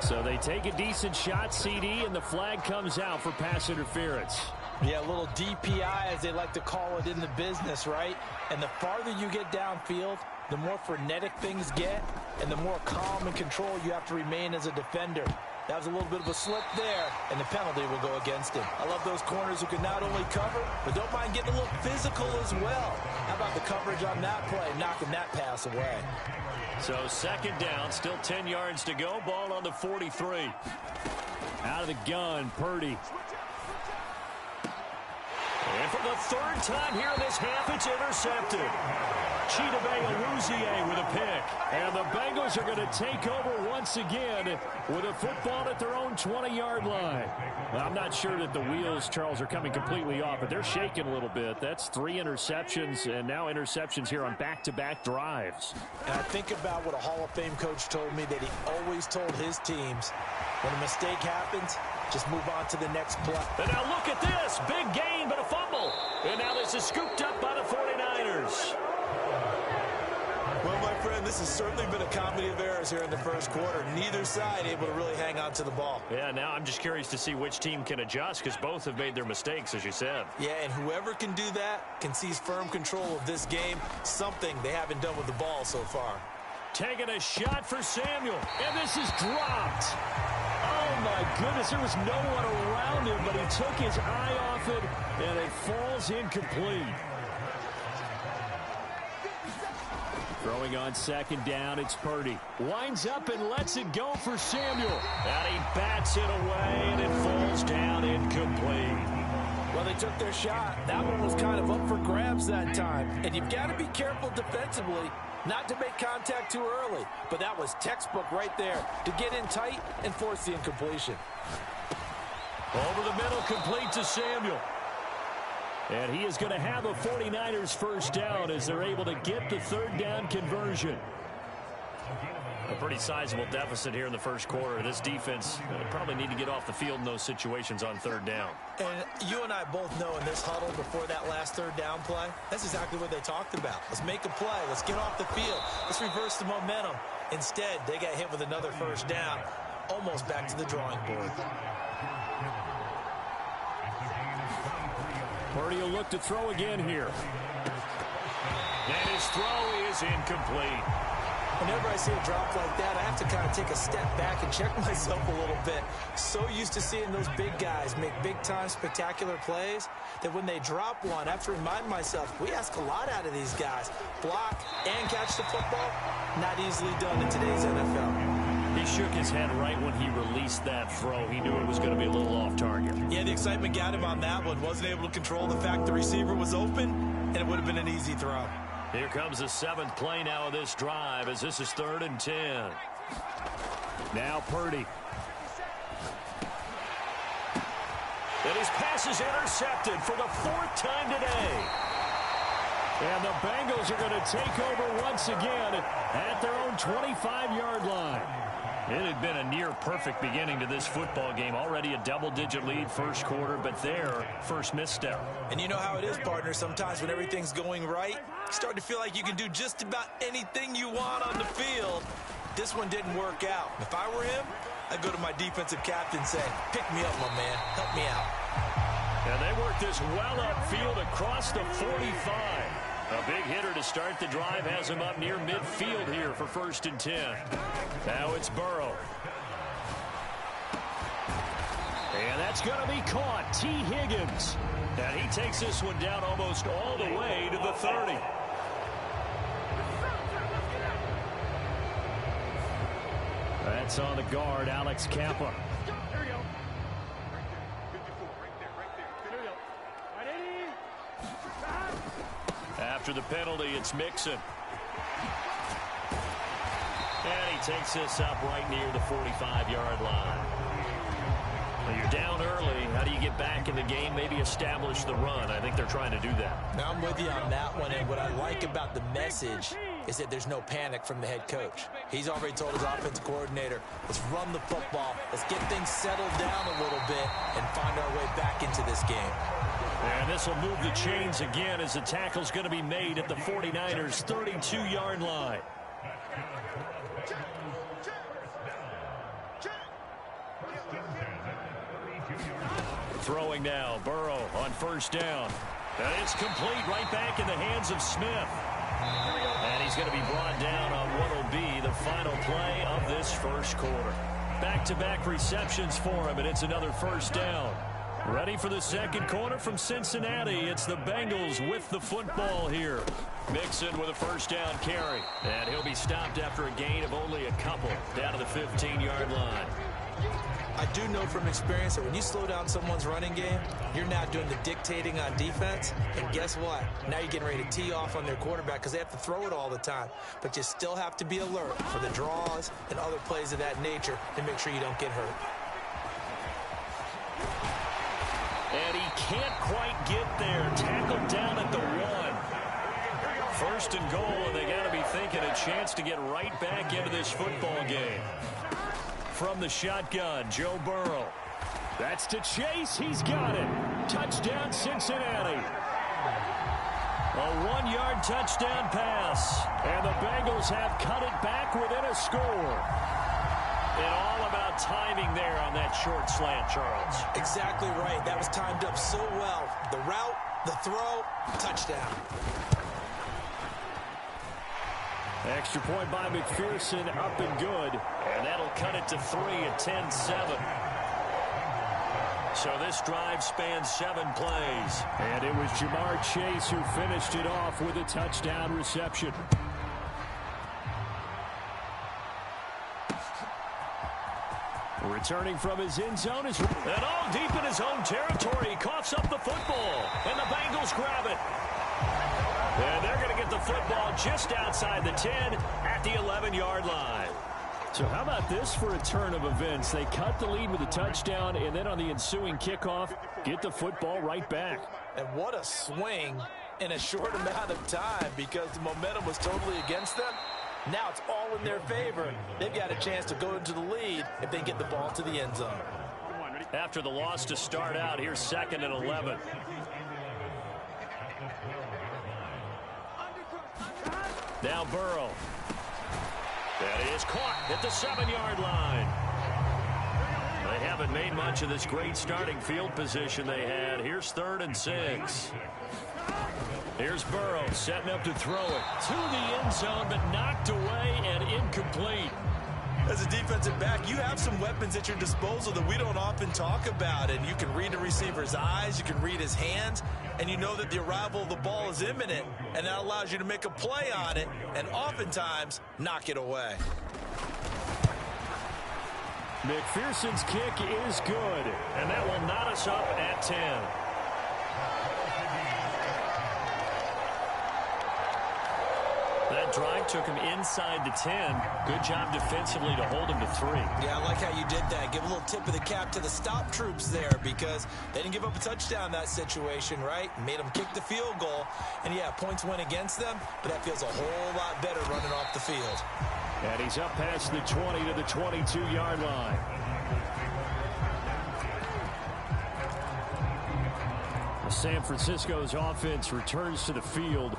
So they take a decent shot, CD, and the flag comes out for pass interference. Yeah, a little DPI, as they like to call it in the business, right? And the farther you get downfield, the more frenetic things get, and the more calm and control you have to remain as a defender. That was a little bit of a slip there, and the penalty will go against him. I love those corners who can not only cover, but don't mind getting a little physical as well. How about the coverage on that play, knocking that pass away? So second down, still 10 yards to go. Ball on the 43. Out of the gun, Purdy. And for the 3rd time here in this half, it's intercepted. Chidobe with a pick. And the Bengals are going to take over once again with a football at their own 20-yard line. Well, I'm not sure that the wheels, Charles, are coming completely off, but they're shaking a little bit. That's 3 interceptions, and now interceptions here on back-to-back drives. And I think about what a Hall of Fame coach told me, that he always told his teams, when a mistake happens, just move on to the next play. And now look at this. Big gain, but a fumble. And now this is scooped up by the 49ers. Well, my friend, this has certainly been a comedy of errors here in the first quarter. Neither side able to really hang on to the ball. Yeah, now I'm just curious to see which team can adjust, because both have made their mistakes, as you said. Yeah, and whoever can do that can seize firm control of this game, something they haven't done with the ball so far. Taking a shot for Samuel, and this is dropped. Oh, my goodness, there was no one around him, but he took his eye off it, and it falls incomplete. Throwing on second down, it's Purdy. Winds up and lets it go for Samuel. And he bats it away, and it falls down incomplete. Well, they took their shot. That one was kind of up for grabs that time. And you've got to be careful defensively not to make contact too early. But that was textbook right there to get in tight and force the incompletion. Over the middle, complete to Samuel. And he is going to have a 49ers first down as they're able to get the 3rd down conversion. A pretty sizable deficit here in the first quarter. This defense probably need to get off the field in those situations on 3rd down. And you and I both know in this huddle before that last 3rd down play, that's exactly what they talked about. Let's make a play. Let's get off the field. Let's reverse the momentum. Instead, they got hit with another first down, almost back to the drawing board. Purdy will look to throw again here. And his throw is incomplete. Whenever I see a drop like that, I have to kind of take a step back and check myself a little bit. So used to seeing those big guys make big-time spectacular plays that when they drop one, I have to remind myself, we ask a lot out of these guys. Block and catch the football, not easily done in today's NFL. He shook his head right when he released that throw. He knew it was going to be a little off target. Yeah, the excitement got him on that one. Wasn't able to control the fact the receiver was open, and it would have been an easy throw. Here comes the 7th play now of this drive as this is 3rd and 10. Now Purdy. And his pass is intercepted for the 4th time today. And the Bengals are going to take over once again at their own 25-yard line. It had been a near-perfect beginning to this football game. Already a double-digit lead first quarter, but their first misstep. And you know how it is, partner. Sometimes when everything's going right, you start to feel like you can do just about anything you want on the field. This one didn't work out. If I were him, I'd go to my defensive captain and say, pick me up, my man. Help me out. And they work this well upfield across the 45. A big hitter to start the drive has him up near midfield here for 1st and 10. Now it's Burrow. And that's going to be caught. T. Higgins. And he takes this one down almost all the way to the 30. That's on the guard, Alex Kappa. After the penalty, it's Mixon. And he takes this up right near the 45-yard line. Well, you're down early. How do you get back in the game? Maybe establish the run. I think they're trying to do that. Now I'm with you on that one, and what I like about the message is that there's no panic from the head coach. He's already told his offensive coordinator, let's run the football, let's get things settled down a little bit and find our way back into this game. And this will move the chains again as the tackle's going to be made at the 49ers' 32-yard line. Throwing now, Burrow on 1st down. And it's complete right back in the hands of Smith. And he's going to be brought down on what will be the final play of this first quarter. Back-to-back receptions for him, and it's another 1st down. Ready for the second quarter from Cincinnati. It's the Bengals with the football here. Mixon with a 1st down carry. And he'll be stopped after a gain of only a couple down to the 15-yard line. I do know from experience that when you slow down someone's running game, you're now doing the dictating on defense. And guess what? Now you're getting ready to tee off on their quarterback because they have to throw it all the time. But you still have to be alert for the draws and other plays of that nature to make sure you don't get hurt. And he can't quite get there. Tackled down at the 1. 1st and goal, and they got to be thinking a chance to get right back into this football game. From the shotgun, Joe Burrow. That's to Chase. He's got it. Touchdown, Cincinnati. A 1-yard touchdown pass. And the Bengals have cut it back within a score. And all about timing there on that short slant, Charles. Exactly right. That was timed up so well. The route, the throw, touchdown. Extra point by McPherson, up and good. And that'll cut it to 3 at 10-7. So this drive spans 7 plays. And it was Jamar Chase who finished it off with a touchdown reception. Returning from his end zone is... And all deep in his own territory, he coughs up the football. And the Bengals grab it. And they're going to get the football just outside the 10 at the 11-yard line. So how about this for a turn of events? They cut the lead with a touchdown, and then on the ensuing kickoff, get the football right back. And what a swing in a short amount of time because the momentum was totally against them. Now it's all in their favor. They've got a chance to go into the lead if they get the ball to the end zone. After the loss to start out, here's 2nd and 11. Now Burrow. That is caught at the 7-yard line. They haven't made much of this great starting field position they had. Here's 3rd and 6. Here's Burrow setting up to throw it to the end zone, but knocked away and incomplete. As a defensive back, you have some weapons at your disposal that we don't often talk about. And you can read the receiver's eyes, you can read his hands, and you know that the arrival of the ball is imminent. And that allows you to make a play on it and oftentimes knock it away. McPherson's kick is good. And that will knot us up at 10. That drive took him inside the 10. Good job defensively to hold him to 3. Yeah, I like how you did that. Give a little tip of the cap to the stop troops there because they didn't give up a touchdown in that situation, right? Made them kick the field goal. And, yeah, points went against them, but that feels a whole lot better running off the field. And he's up past the 20 to the 22-yard line. San Francisco's offense returns to the field,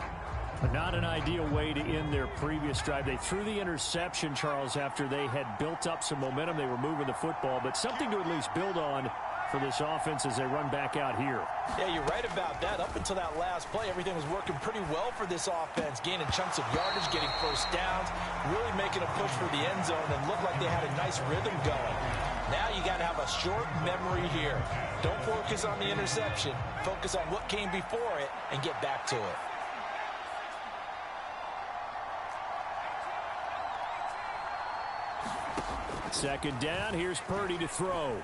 but not an ideal way to end their previous drive. They threw the interception, Charles, after they had built up some momentum. They were moving the football, but something to at least build on for this offense as they run back out here. Yeah, you're right about that. Up until that last play, everything was working pretty well for this offense, gaining chunks of yardage, getting first downs, really making a push for the end zone, and looked like they had a nice rhythm going. Now you got to have a short memory here. Don't focus on the interception. Focus on what came before it and get back to it. Second down, here's Purdy to throw.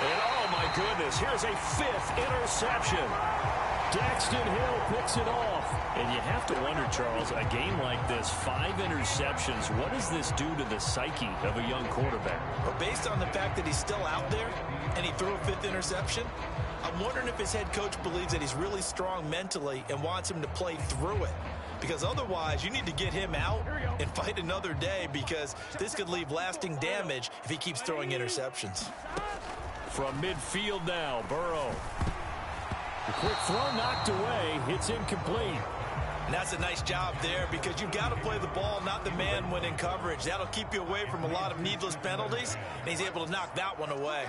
And oh my goodness, here's a 5th interception. Daxton Hill picks it off. And you have to wonder, Charles, a game like this, 5 interceptions, what does this do to the psyche of a young quarterback? Well, based on the fact that he's still out there and he threw a 5th interception, I'm wondering if his head coach believes that he's really strong mentally and wants him to play through it. Because otherwise, you need to get him out and fight another day, because this could leave lasting damage if he keeps throwing interceptions. From midfield now, Burrow. The quick throw knocked away. It's incomplete. And that's a nice job there, because you've got to play the ball, not the man when in coverage. That'll keep you away from a lot of needless penalties, and he's able to knock that one away.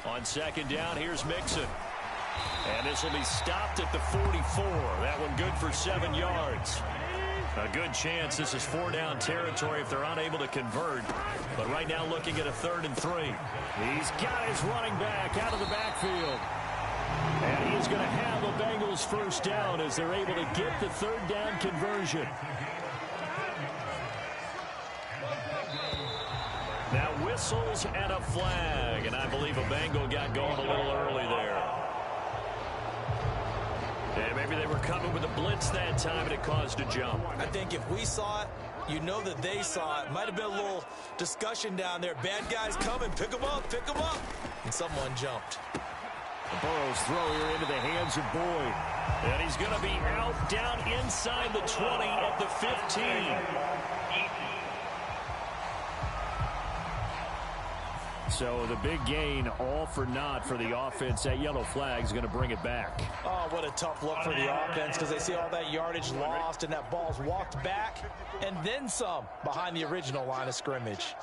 On second down, here's Mixon. And this will be stopped at the 44. That one good for 7 yards. A good chance this is 4-down territory if they're unable to convert. But right now looking at a 3rd and 3. He's got his running back out of the backfield. And he's going to have a Bengals first down as they're able to get the 3rd down conversion. Now whistles and a flag. And I believe a Bengal got going a little early there. And maybe they were coming with a blitz that time and it caused a jump. I think if we saw it, you know that they saw it. Might have been a little discussion down there. Bad guys coming. Pick them up. Pick them up. And someone jumped. Burrow's throw here into the hands of Boyd. And he's going to be out down inside the 20 at the 15. So the big gain, all for naught for the offense. That yellow flag's going to bring it back. Oh, what a tough look for the offense, because they see all that yardage lost and that ball's walked back and then some behind the original line of scrimmage.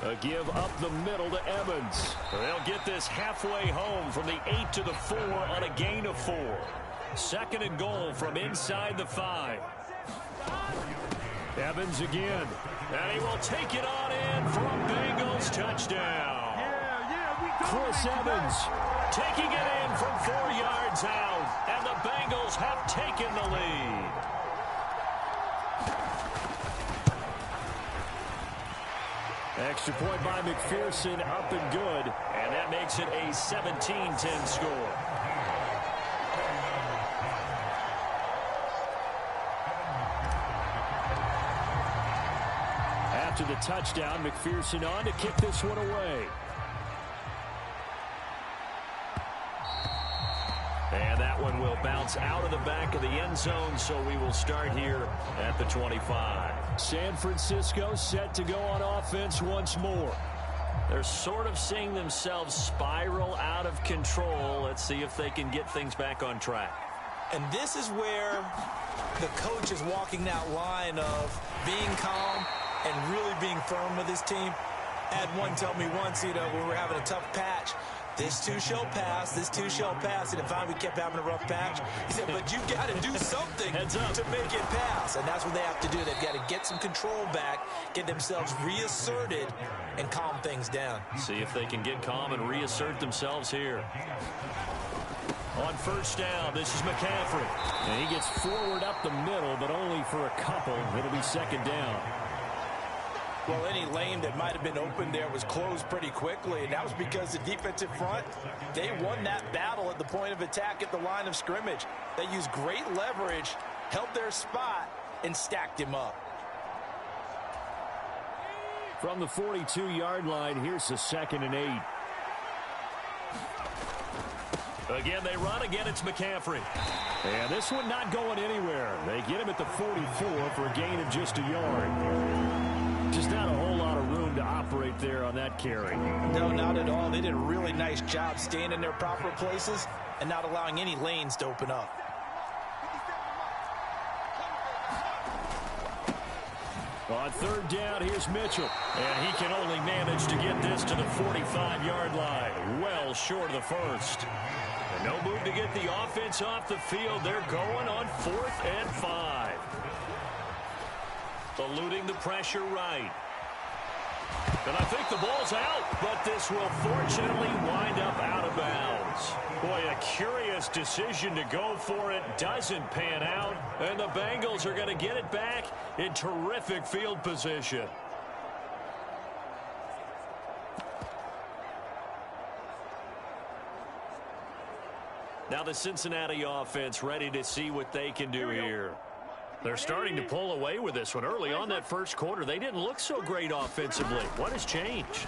A give up the middle to Evans. They'll get this halfway home from the 8 to the 4 on a gain of 4. 2nd and goal from inside the 5. Evans again. And he will take it on in for a Bengals touchdown. Chris Evans taking it in from 4 yards out. And the Bengals have taken the lead. Extra point by McPherson, up and good. And that makes it a 17-10 score. After the touchdown, McPherson on to kick this one away. And that one will bounce out of the back of the end zone, so we will start here at the 25. San Francisco set to go on offense once more. They're sort of seeing themselves spiral out of control. Let's see if they can get things back on track. And this is where the coach is walking that line of being calm and really being firm with his team. I had one tell me once, when we were having a tough patch, this too shall pass, this too shall pass. And finally we kept having a rough patch. He said, but you've got to do something to make it pass. And that's what they have to do. They've got to get some control back, get themselves reasserted, and calm things down. See if they can get calm and reassert themselves here. On first down, this is McCaffrey. And he gets forward up the middle, but only for a couple. It'll be second down. Well, any lane that might have been open there was closed pretty quickly, and that was because the defensive front, they won that battle at the point of attack at the line of scrimmage. They used great leverage, held their spot, and stacked him up. From the 42-yard line, here's the 2nd and 8. Again, they run. Again, it's McCaffrey. And this one not going anywhere. They get him at the 44 for a gain of just a yard. Just not a whole lot of room to operate there on that carry. No, not at all. They did a really nice job staying in their proper places and not allowing any lanes to open up. On third down, here's Mitchell. And he can only manage to get this to the 45-yard line. Well short of the first. And no move to get the offense off the field. They're going on 4th and 5. Eluding the pressure right. And I think the ball's out, but this will fortunately wind up out of bounds. Boy, a curious decision to go for it. Doesn't pan out, and the Bengals are going to get it back in terrific field position. Now the Cincinnati offense ready to see what they can do here. They're starting to pull away with this one. Early on that first quarter, they didn't look so great offensively. What has changed?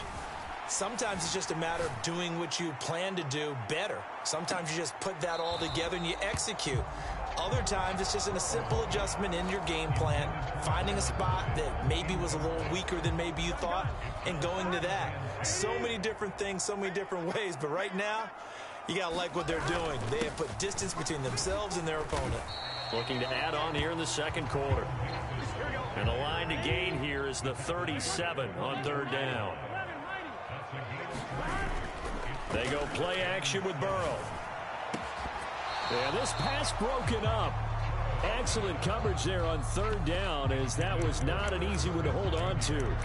Sometimes it's just a matter of doing what you plan to do better. Sometimes you just put that all together and you execute. Other times it's just a simple adjustment in your game plan, finding a spot that maybe was a little weaker than maybe you thought, and going to that. So many different things, so many different ways, but right now, you got to like what they're doing. They have put distance between themselves and their opponent. Looking to add on here in the second quarter. And the line to gain here is the 37 on third down. They go play action with Burrow. And this pass broken up. Excellent coverage there on third down, as that was not an easy one to hold on to.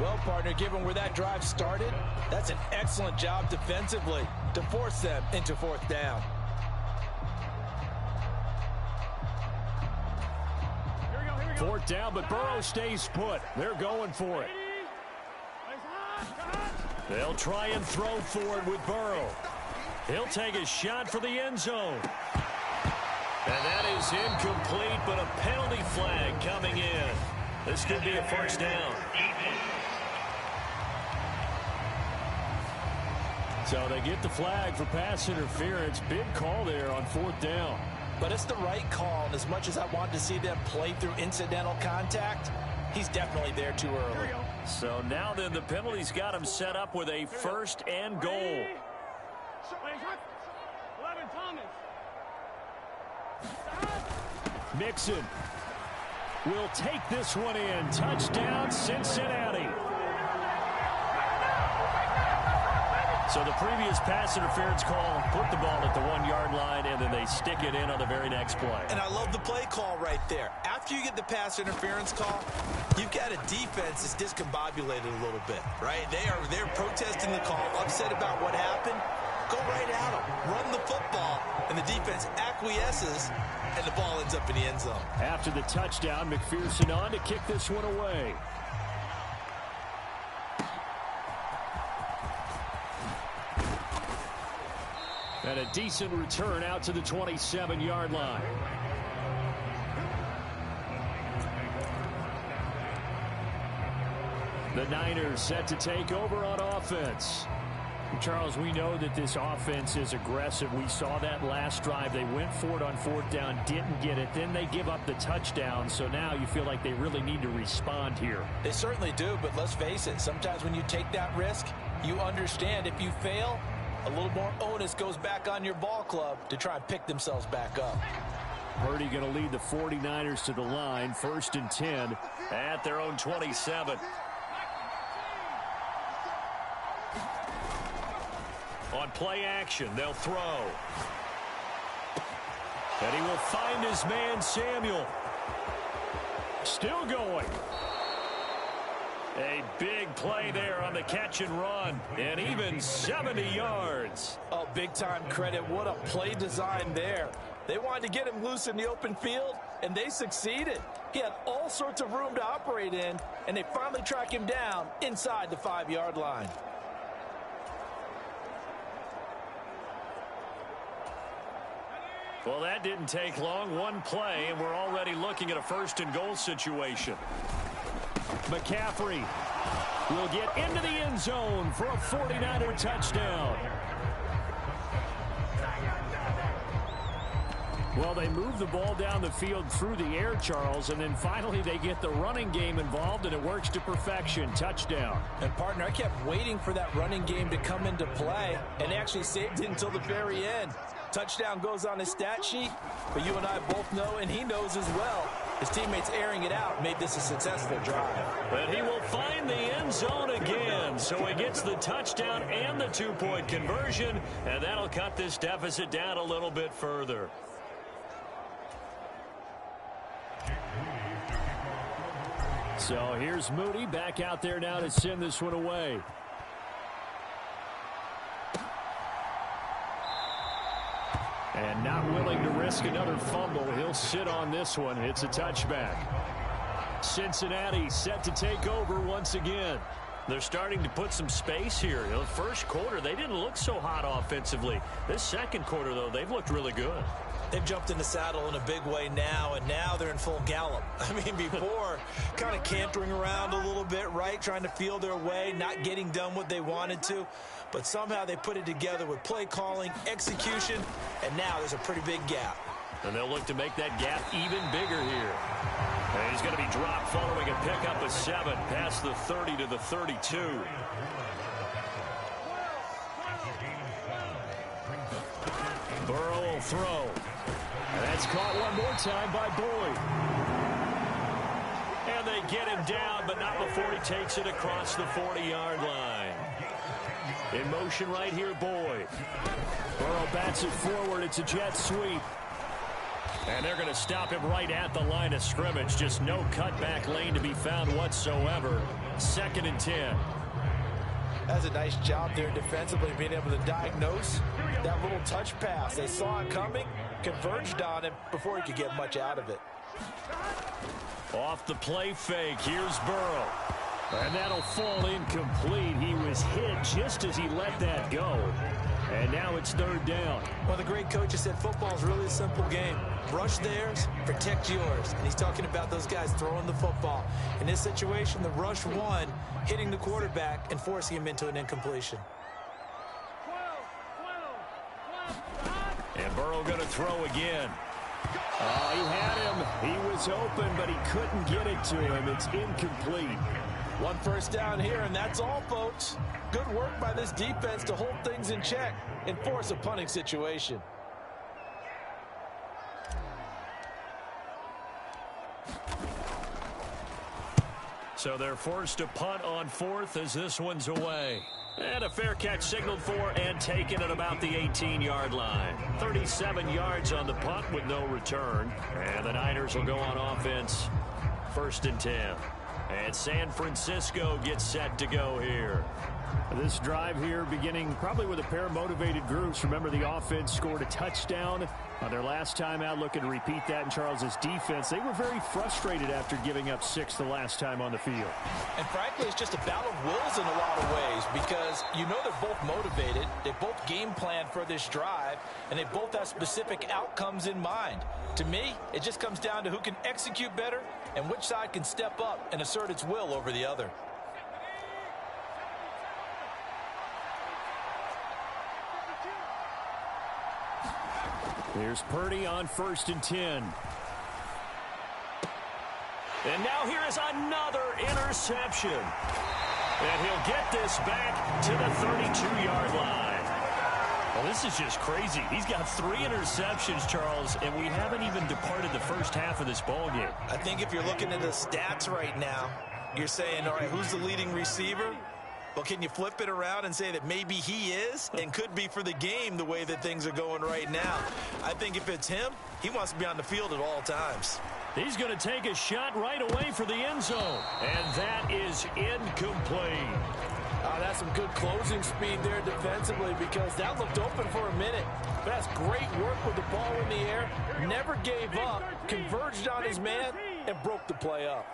Well, partner, given where that drive started, that's an excellent job defensively to force them into 4th down. Fourth down, but Burrow stays put. They're going for it. They'll try and throw for it with Burrow. He'll take a shot for the end zone. And that is incomplete, but a penalty flag coming in. This could be a first down. So they get the flag for pass interference. Big call there on 4th down. But it's the right call, and as much as I want to see them play through incidental contact, he's definitely there too early. So now then the penalty's got him set up with a 1st and goal. Mixon will take this one in. Touchdown, Cincinnati. So the previous pass interference call put the ball at the 1-yard line, and then they stick it in on the very next play. And I love the play call right there. After you get the pass interference call, you've got a defense that's discombobulated a little bit, right? They're protesting the call, upset about what happened. Go right at them. Run the football, and the defense acquiesces, and the ball ends up in the end zone. After the touchdown, McPherson on to kick this one away. And a decent return out to the 27-yard line. The Niners set to take over on offense. Charles, we know that this offense is aggressive. We saw that last drive. They went for it on 4th down, didn't get it. Then they give up the touchdown. So now you feel like they really need to respond here. They certainly do, but let's face it. Sometimes when you take that risk, you understand if you fail, a little more onus goes back on your ball club to try and pick themselves back up. Purdy going to lead the 49ers to the line. 1st and 10 at their own 27. On play action, they'll throw. And he will find his man, Samuel. Still going. A big play there on the catch and run. And even 70 yards. Oh, big-time credit. What a play design there. They wanted to get him loose in the open field, and they succeeded. He had all sorts of room to operate in, and they finally track him down inside the 5-yard line. Well, that didn't take long. One play, and we're already looking at a 1st and goal situation. McCaffrey will get into the end zone for a 49er touchdown. Well, they move the ball down the field through the air, Charles, and then finally they get the running game involved, and it works to perfection. Touchdown. And, partner, I kept waiting for that running game to come into play, and actually saved it until the very end. Touchdown goes on his stat sheet, but you and I both know, and he knows as well, his teammates airing it out made this a successful drive. But he will find the end zone again, so he gets the touchdown and the two-point conversion, and that'll cut this deficit down a little bit further. So here's Moody back out there now to send this one away. And not willing to risk another fumble. He'll sit on this one. It's a touchback. Cincinnati set to take over once again. They're starting to put some space here. The first quarter, they didn't look so hot offensively. This second quarter, though, they've looked really good. They've jumped in the saddle in a big way now, and now they're in full gallop. I mean, before, kind of cantering around a little bit, right, trying to feel their way, not getting done what they wanted to. But somehow they put it together with play calling, execution, and now there's a pretty big gap. And they'll look to make that gap even bigger here. And he's going to be dropped following a pickup of 7 past the 30 to the 32. Burrow will throw. And that's caught one more time by Boyd. And they get him down, but not before he takes it across the 40-yard line. In motion right here, Boyd. Burrow bats it forward. It's a jet sweep. And they're going to stop him right at the line of scrimmage. Just no cutback lane to be found whatsoever. 2nd and 10. That's a nice job there defensively, being able to diagnose that little touch pass. They saw it coming, converged on him before he could get much out of it. Off the play fake, here's Burrow. And that'll fall incomplete. He was hit just as he let that go. And now it's 3rd down. Well, the great coach has said football's really a simple game. Rush theirs, protect yours. And he's talking about those guys throwing the football. In this situation, the rush won, hitting the quarterback and forcing him into an incompletion. And Burrow going to throw again. Oh, he had him. He was open, but he couldn't get it to him. It's incomplete. 1 first down here, and that's all, folks. Good work by this defense to hold things in check and force a punting situation. So they're forced to punt on 4th as this one's away. And a fair catch signaled for and taken at about the 18-yard line. 37 yards on the punt with no return. And the Niners will go on offense. 1st and 10. And San Francisco gets set to go here. This drive here beginning probably with a pair of motivated groups. Remember, the offense scored a touchdown on their last time out. Looking to repeat that in Charles's defense. They were very frustrated after giving up 6 the last time on the field. And frankly, it's just a battle of wills in a lot of ways, because you know they're both motivated. They both game planned for this drive, and they both have specific outcomes in mind. To me, it just comes down to who can execute better and which side can step up and assert its will over the other. Here's Purdy on 1st and 10. And now here is another interception. And he'll get this back to the 32-yard line. Well, this is just crazy. He's got 3 interceptions, Charles, and we haven't even departed the first half of this ball game. I think if you're looking at the stats right now, you're saying, all right, who's the leading receiver? Well, can you flip it around and say that maybe he is and could be for the game the way that things are going right now? I think if it's him, he wants to be on the field at all times. He's going to take a shot right away for the end zone. And that is incomplete. That's some good closing speed there defensively, because that looked open for a minute. But that's great work with the ball in the air. Never gave up, converged on his man, and broke the play up.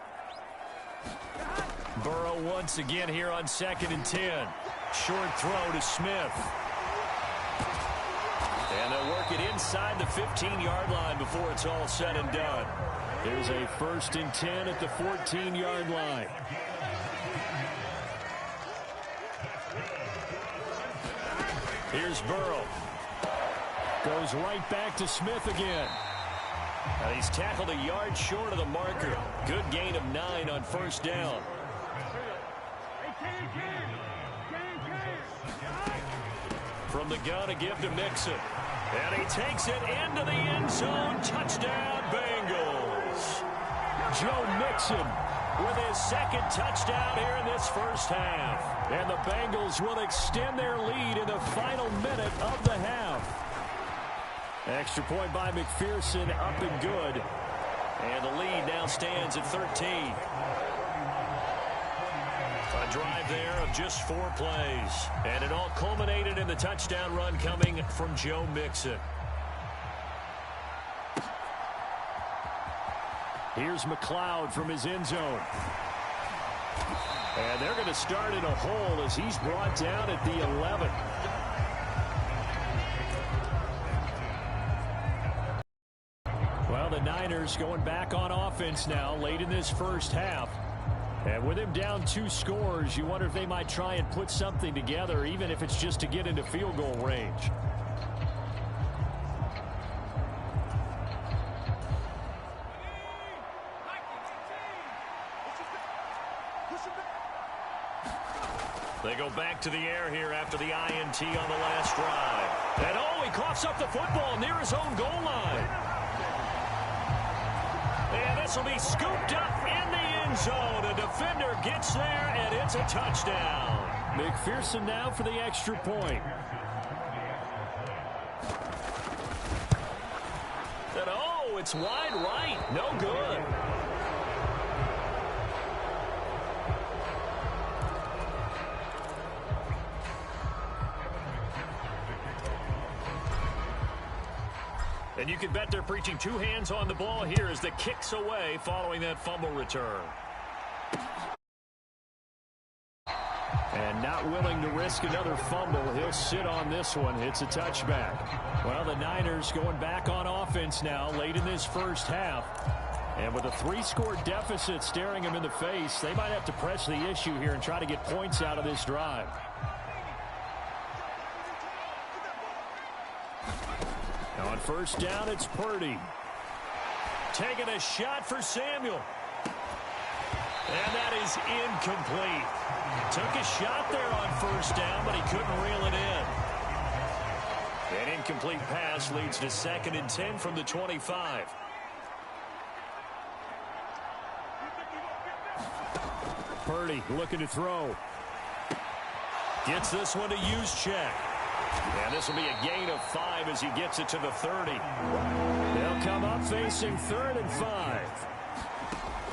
Burrow once again here on 2nd and 10. Short throw to Smith. And they'll work it inside the 15-yard line before it's all said and done. There's a 1st and 10 at the 14-yard line. Here's Burrow. Goes right back to Smith again. And he's tackled a yard short of the marker. Good gain of 9 on first down. From the gun, a give to Mixon. And he takes it into the end zone. Touchdown, Bengals. Joe Mixon with his second touchdown here in this first half. And the Bengals will extend their lead in the final minute of the half. Extra point by McPherson, up and good. And the lead now stands at 13. A drive there of just 4 plays. And it all culminated in the touchdown run coming from Joe Mixon. Here's McLeod from his end zone. And they're going to start in a hole as he's brought down at the 11. Well, the Niners going back on offense now late in this first half. And with him down 2 scores, you wonder if they might try and put something together, even if it's just to get into field goal range. They go back to the air here after the INT on the last drive. And oh, he coughs up the football near his own goal line. And this will be scooped up in the end zone. A defender gets there, and it's a touchdown. McPherson now for the extra point. And oh, it's wide right. No good. And you can bet they're preaching 2 hands on the ball here as the kick's away following that fumble return. And not willing to risk another fumble. He'll sit on this one. It's a touchback. Well, the Niners going back on offense now late in this first half. And with a 3-score deficit staring them in the face, they might have to press the issue here and try to get points out of this drive. Now on first down, it's Purdy. Taking a shot for Samuel. And that is incomplete. Took a shot there on first down, but he couldn't reel it in. An incomplete pass leads to 2nd and 10 from the 25. Purdy looking to throw. Gets this one to Juszczyk. And this will be a gain of 5 as he gets it to the 30. They'll come up facing 3rd and 5.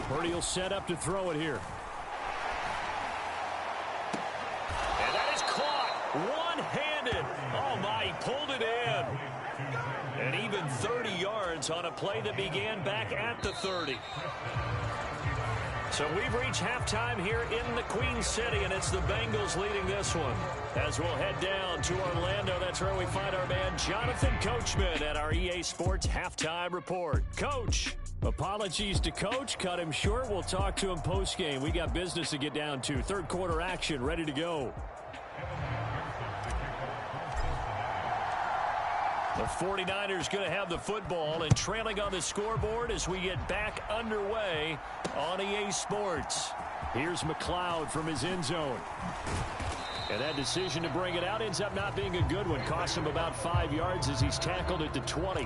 Purdy will set up to throw it here. And that is caught one-handed. Oh, my, he pulled it in. And even 30 yards on a play that began back at the 30. So we've reached halftime here in the Queen City, and it's the Bengals leading this one. As we'll head down to Orlando, that's where we find our man Jonathan Coachman at our EA Sports Halftime Report. Coach, apologies to Coach. Cut him short. We'll talk to him post-game. We got business to get down to. 3rd quarter action ready to go. The 49ers going to have the football and trailing on the scoreboard as we get back underway on EA Sports. Here's McLeod from his end zone. And that decision to bring it out ends up not being a good one. Cost him about 5 yards as he's tackled at the 20.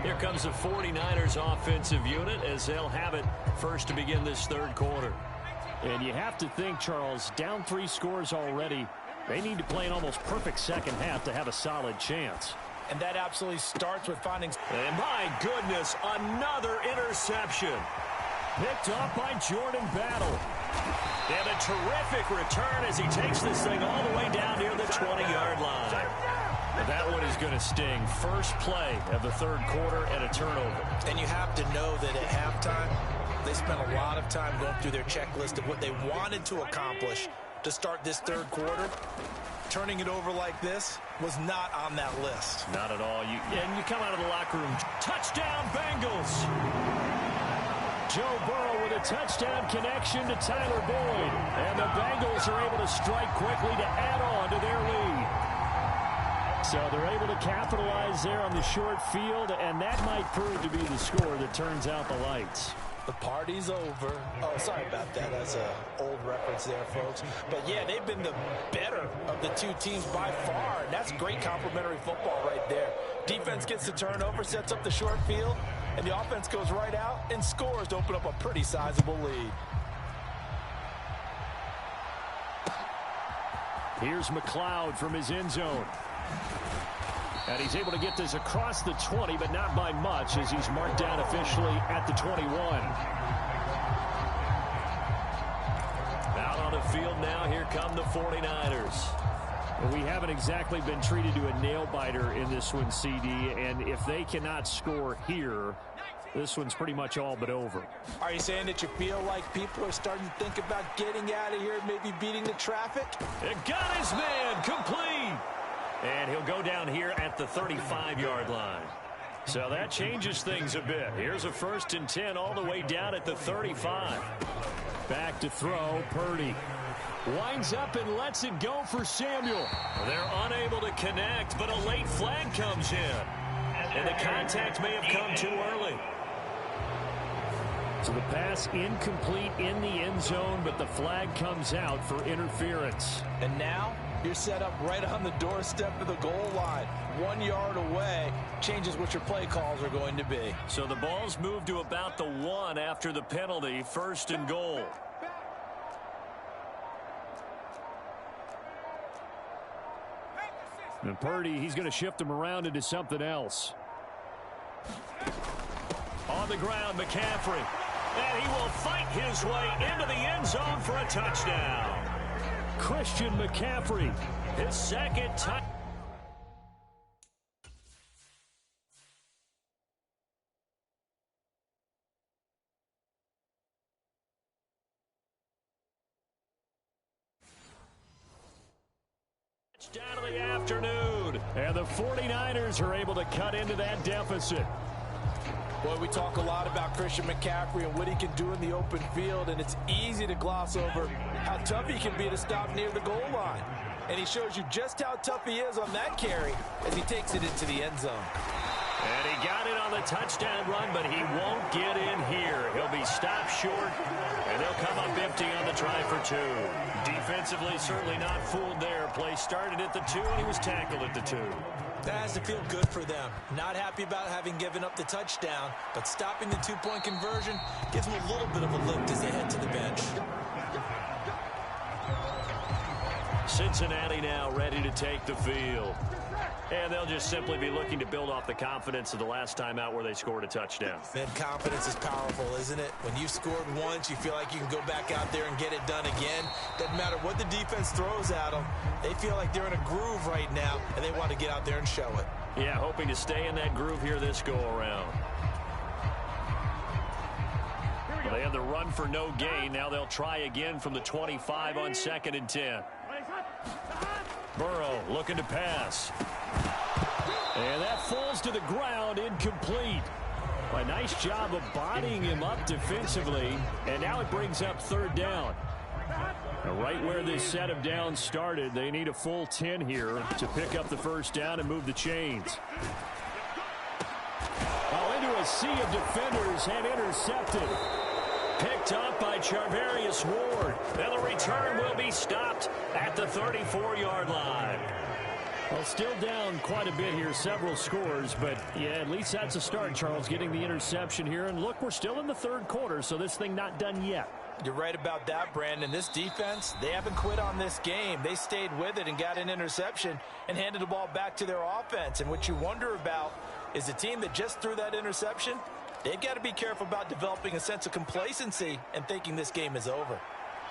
Here comes the 49ers offensive unit as they'll have it first to begin this 3rd quarter. And you have to think, Charles, down 3 scores already. They need to play an almost perfect second half to have a solid chance. And that absolutely starts with finding... And my goodness, another interception. Picked off by Jordan Battle. And a terrific return as he takes this thing all the way down near the 20-yard line. That one is going to sting. First play of the 3rd quarter and a turnover. And you have to know that at halftime, they spent a lot of time going through their checklist of what they wanted to accomplish to start this 3rd quarter. Turning it over like this was not on that list. Not at all. And you come out of the locker room. Touchdown, Bengals! Joe Burrow with a touchdown connection to Tyler Boyd. And the Bengals are able to strike quickly to add on to their lead. So they're able to capitalize there on the short field, and that might prove to be the score that turns out the lights. The party's over. Oh, sorry about that. That's an old reference there, folks. But, yeah, they've been the better of the two teams by far, and that's great complimentary football right there. Defense gets the turnover, sets up the short field, and the offense goes right out and scores to open up a pretty sizable lead. Here's McLeod from his end zone. And he's able to get this across the 20, but not by much, as he's marked down officially at the 21. Out on the field now, here come the 49ers. Well, we haven't exactly been treated to a nail-biter in this one, CD, and if they cannot score here, this one's pretty much all but over. Are you saying that you feel like people are starting to think about getting out of here and maybe beating the traffic? It got his man complete. And he'll go down here at the 35-yard line. So that changes things a bit. Here's a 1st and 10 all the way down at the 35. Back to throw, Purdy. Winds up and lets it go for Samuel. They're unable to connect, but a late flag comes in. And the contact may have come too early. So the pass incomplete in the end zone, but the flag comes out for interference. And now you're set up right on the doorstep of the goal line. 1 yard away changes what your play calls are going to be. So the ball's moved to about the 1 after the penalty, 1st and goal. And Purdy, he's going to shift him around into something else. On the ground, McCaffrey. And he will fight his way into the end zone for a touchdown. Christian McCaffrey, his second touchdown. Down to the afternoon. And the 49ers are able to cut into that deficit. Boy, we talk a lot about Christian McCaffrey and what he can do in the open field, and it's easy to gloss over how tough he can be to stop near the goal line. And he shows you just how tough he is on that carry as he takes it into the end zone. And he got it on the touchdown run, but he won't get in here. He'll be stopped short, and they'll come up empty on the try for 2. Defensively, certainly not fooled there. Play started at the 2, and he was tackled at the 2. That has to feel good for them. Not happy about having given up the touchdown, but stopping the 2-point conversion gives them a little bit of a lift as they head to the bench. Cincinnati now ready to take the field. And they'll just simply be looking to build off the confidence of the last time out where they scored a touchdown. Man, confidence is powerful, isn't it? When you scored once, you feel like you can go back out there and get it done again. Doesn't matter what the defense throws at them. They feel like they're in a groove right now, and they want to get out there and show it. Yeah, hoping to stay in that groove here this go-around. Well, they had the run for no gain. Now they'll try again from the 25 on 2nd and 10. Burrow looking to pass. And that falls to the ground, incomplete. A nice job of bodying him up defensively, and now it brings up 3rd down. Now right where this set of downs started, they need a full 10 here to pick up the 1st down and move the chains. Oh, into a sea of defenders and intercepted. Picked up by Charvarius Ward. And the return will be stopped at the 34-yard line. Well, still down quite a bit here, several scores, but yeah, at least that's a start, Charles, getting the interception here. And look, we're still in the 3rd quarter, so this thing not done yet. You're right about that, Brandon. This defense, they haven't quit on this game. They stayed with it and got an interception and handed the ball back to their offense. And what you wonder about is the team that just threw that interception, they've got to be careful about developing a sense of complacency and thinking this game is over.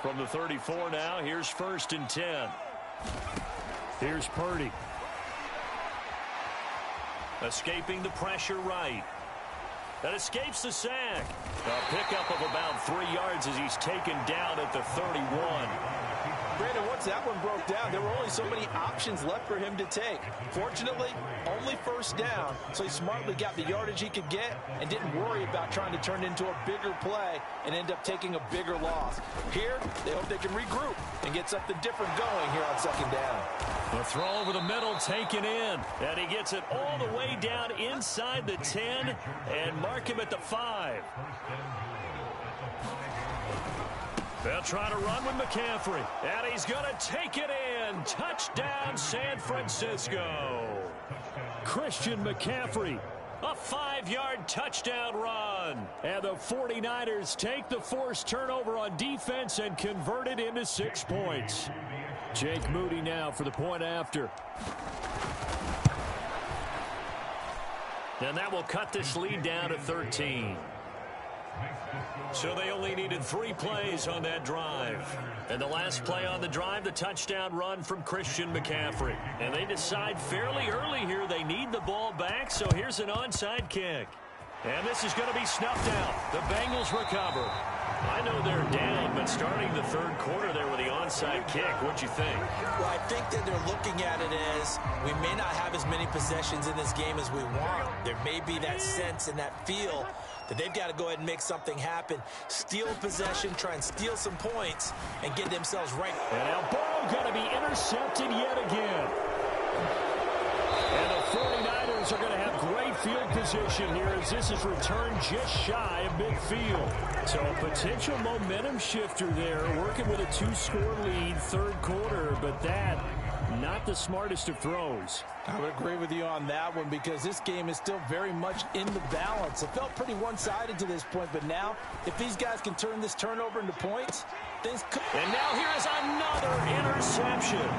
From the 34 now, here's 1st and 10. Here's Purdy. Escaping the pressure right. That escapes the sack. A pickup of about 3 yards as he's taken down at the 31. Brandon, what's once that one broke down, there were only so many options left for him to take. Fortunately, only first down, so he smartly got the yardage he could get and didn't worry about trying to turn it into a bigger play and end up taking a bigger loss. Here, they hope they can regroup and get something different going here on second down. The throw over the middle taken in, and he gets it all the way down inside the 10 and mark him at the 5. They'll try to run with McCaffrey, and he's going to take it in. Touchdown, San Francisco. Christian McCaffrey. A 5-yard touchdown run. And the 49ers take the forced turnover on defense and convert it into 6 points. Jake Moody now for the point after. And that will cut this lead down to 13. So they only needed 3 plays on that drive. And the last play on the drive, the touchdown run from Christian McCaffrey. And they decide fairly early here they need the ball back, so here's an onside kick. And this is going to be snuffed out. The Bengals recover. I know they're down, but starting the third quarter there with the onside kick, what'd you think? Well, I think that they're looking at it as we may not have as many possessions in this game as we want. There may be that sense and that feel that they've got to go ahead and make something happen. Steal possession, try and steal some points, and get themselves right. And now Burrow going to be intercepted yet again. And the 49ers are going to have great field position here as this is returned just shy of midfield. So a potential momentum shifter there, working with a 2-score lead third quarter, but that not the smartest of throws. I would agree with you on that one because this game is still very much in the balance. It felt pretty one-sided to this point, but now if these guys can turn this turnover into points, things could... And now here is another interception.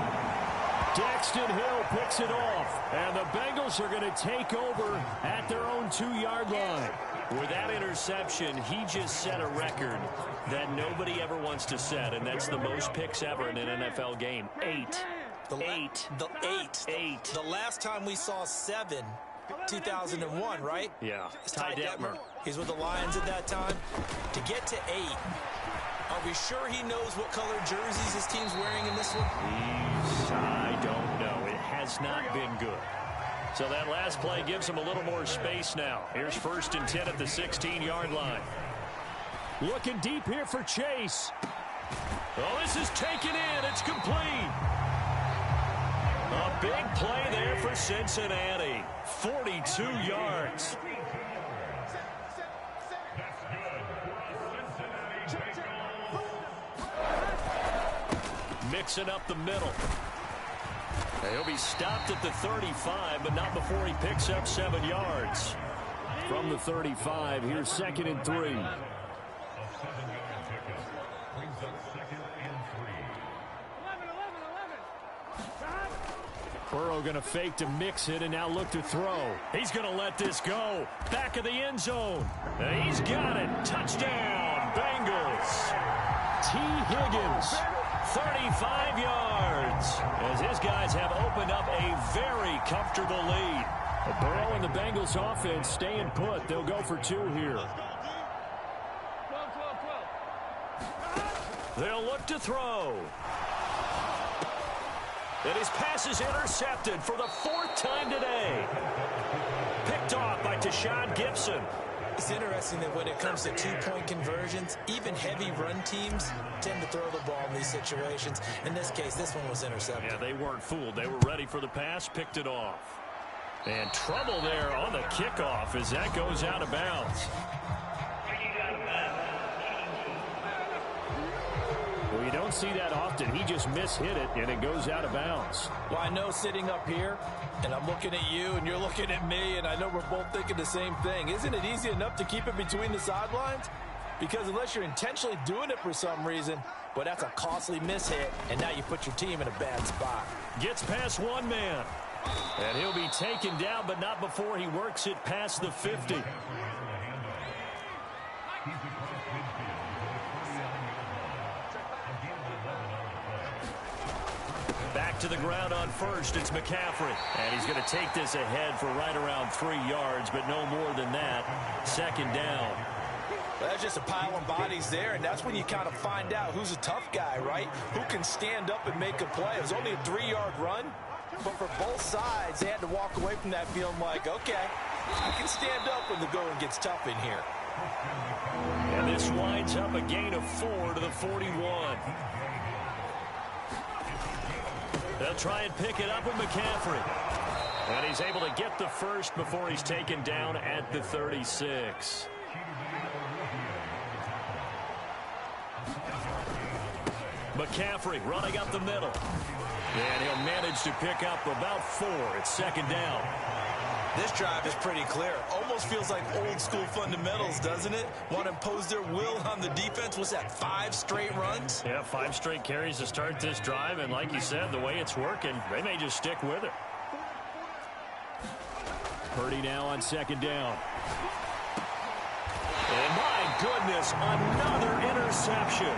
Daxton Hill picks it off, and the Bengals are going to take over at their own 2-yard line. With that interception, he just set a record that nobody ever wants to set, and that's the most picks ever in an NFL game. 8. The last time we saw 7, 2001, right? Yeah. It's Ty Detmer. He's with the Lions at that time. To get to 8, are we sure he knows what color jerseys his team's wearing in this one? I don't know. It has not been good. So that last play gives him a little more space now. Here's 1st and 10 at the 16-yard line. Looking deep here for Chase. Oh, this is taken in. It's complete. A big play there for Cincinnati. 42 yards. Mixing up the middle. He'll be stopped at the 35, but not before he picks up 7 yards. From the 35, here's 2nd and 3. Burrow going to fake to mix it and now look to throw. He's going to let this go. Back of the end zone. He's got it. Touchdown, Bengals. T. Higgins. 35 yards as his guys have opened up a very comfortable lead. Burrow and the Bengals offense staying put. They'll go for 2 here. They'll look to throw. And his pass is intercepted for the 4th time today. Picked off by Tashawn Gibson. It's interesting that when it comes to 2-point conversions, even heavy run teams tend to throw the ball in these situations. In this case, this one was intercepted. Yeah, they weren't fooled. They were ready for the pass, picked it off. And trouble there on the kickoff as that goes out of bounds. Well, you don't see that often. He just mishit it, and it goes out of bounds. Well, I know sitting up here, and I'm looking at you, and you're looking at me, and I know we're both thinking the same thing. Isn't it easy enough to keep it between the sidelines? Because unless you're intentionally doing it for some reason, well, that's a costly mishit, and now you put your team in a bad spot. Gets past one man. And he'll be taken down, but not before he works it past the 50. Back to the ground on first. It's McCaffrey. And he's going to take this ahead for right around 3 yards, but no more than that. 2nd down. That's just a pile of bodies there, and that's when you kind of find out who's a tough guy, right? Who can stand up and make a play. It was only a 3-yard run, but for both sides, they had to walk away from that feeling like, okay, I can stand up when the going gets tough in here. And this winds up a gain of 4 to the 41. They'll try and pick it up with McCaffrey. And he's able to get the first before he's taken down at the 36. McCaffrey running up the middle. And he'll manage to pick up about 4. It's second down. This drive is pretty clear. Almost feels like old school fundamentals, doesn't it? Want to impose their will on the defense. Was that 5 straight runs? Yeah, 5 straight carries to start this drive. And like you said, the way it's working, they may just stick with it. Purdy now on second down. And my goodness, another interception.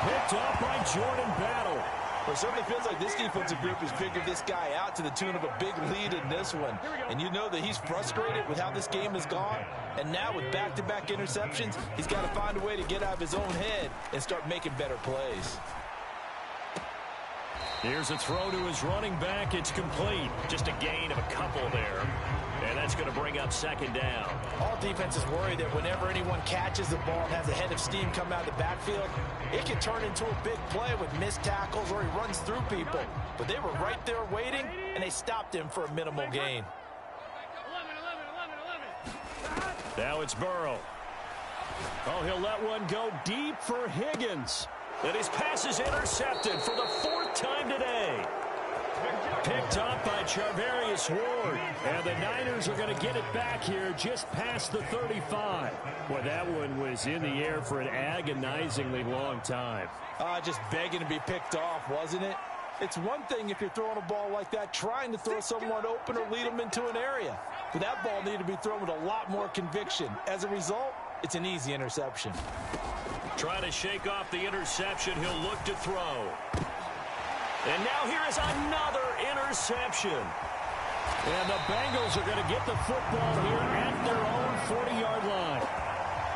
Picked off by Jordan Battle. Well, it certainly feels like this defensive group has figured this guy out to the tune of a big lead in this one. And you know that he's frustrated with how this game has gone. And now with back-to-back interceptions, he's got to find a way to get out of his own head and start making better plays. Here's a throw to his running back. It's complete. Just a gain of a couple there. And that's going to bring up second down. All defenses worry that whenever anyone catches the ball and has a head of steam come out of the backfield, it can turn into a big play with missed tackles or he runs through people. But they were right there waiting, and they stopped him for a minimal gain. Now it's Burrow. Oh, he'll let one go deep for Higgins. And his pass is intercepted for the 4th time today. Picked up by Charvarius Ward. And the Niners are going to get it back here just past the 35. Well, that one was in the air for an agonizingly long time. Just begging to be picked off, wasn't it? It's one thing if you're throwing a ball like that, trying to throw someone open or lead them into an area. But that ball needed to be thrown with a lot more conviction. As a result, it's an easy interception. Trying to shake off the interception. He'll look to throw. And now here is another interception. And the Bengals are going to get the football here at their own 40-yard line.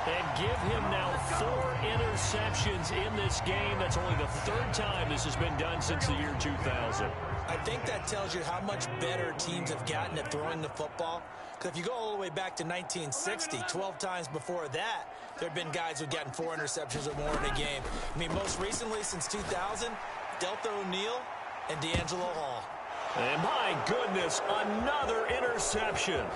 And give him now 4 interceptions in this game. That's only the 3rd time this has been done since the year 2000. I think that tells you how much better teams have gotten at throwing the football. Because if you go all the way back to 1960, 12 times before that, there have been guys who've gotten 4 interceptions or more in a game. I mean, most recently, since 2000, Delta O'Neal and D'Angelo Hall. And my goodness, another interception.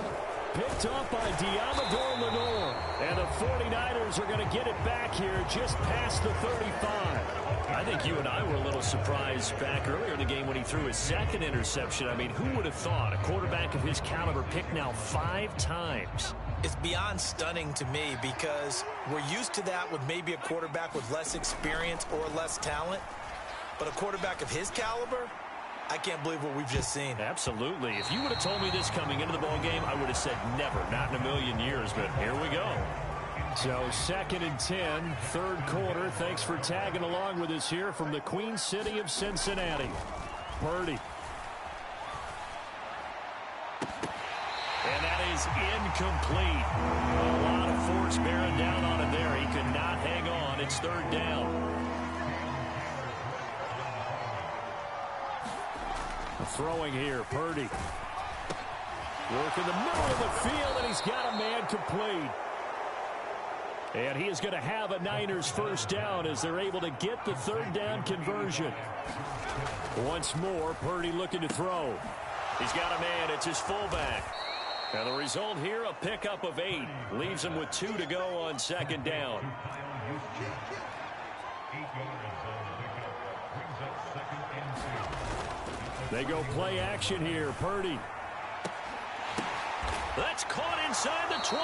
Picked up by Diamador Lenore. And the 49ers are going to get it back here just past the 35. I think you and I were a little surprised back earlier in the game when he threw his 2nd interception. I mean, who would have thought a quarterback of his caliber picked now 5 times? It's beyond stunning to me because we're used to that with maybe a quarterback with less experience or less talent. But a quarterback of his caliber, I can't believe what we've just seen. Absolutely. If you would have told me this coming into the ballgame, I would have said never, not in a million years, but here we go. So 2nd and 10, 3rd quarter. Thanks for tagging along with us here from the Queen City of Cincinnati. Purdy. And that is incomplete. A lot of force bearing down on him there. He could not hang on. It's 3rd down. Throwing here, Purdy. Work in the middle of the field, and he's got a man complete. And he is going to have a Niners first down as they're able to get the 3rd down conversion. Once more, Purdy looking to throw. He's got a man. It's his fullback. And the result here, a pickup of 8. Leaves him with 2 to go on 2nd down. They go play action here. Purdy. That's caught inside the 20.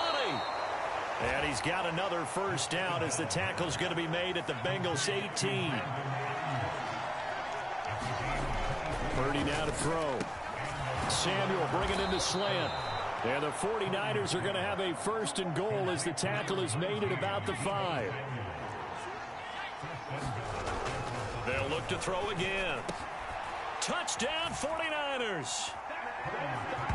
And he's got another first down as the tackle's going to be made at the Bengals 18. Purdy now to throw. Samuel bringing in the slant. And the 49ers are going to have a 1st and goal as the tackle is made at about the 5. They'll look to throw again. Touchdown 49ers.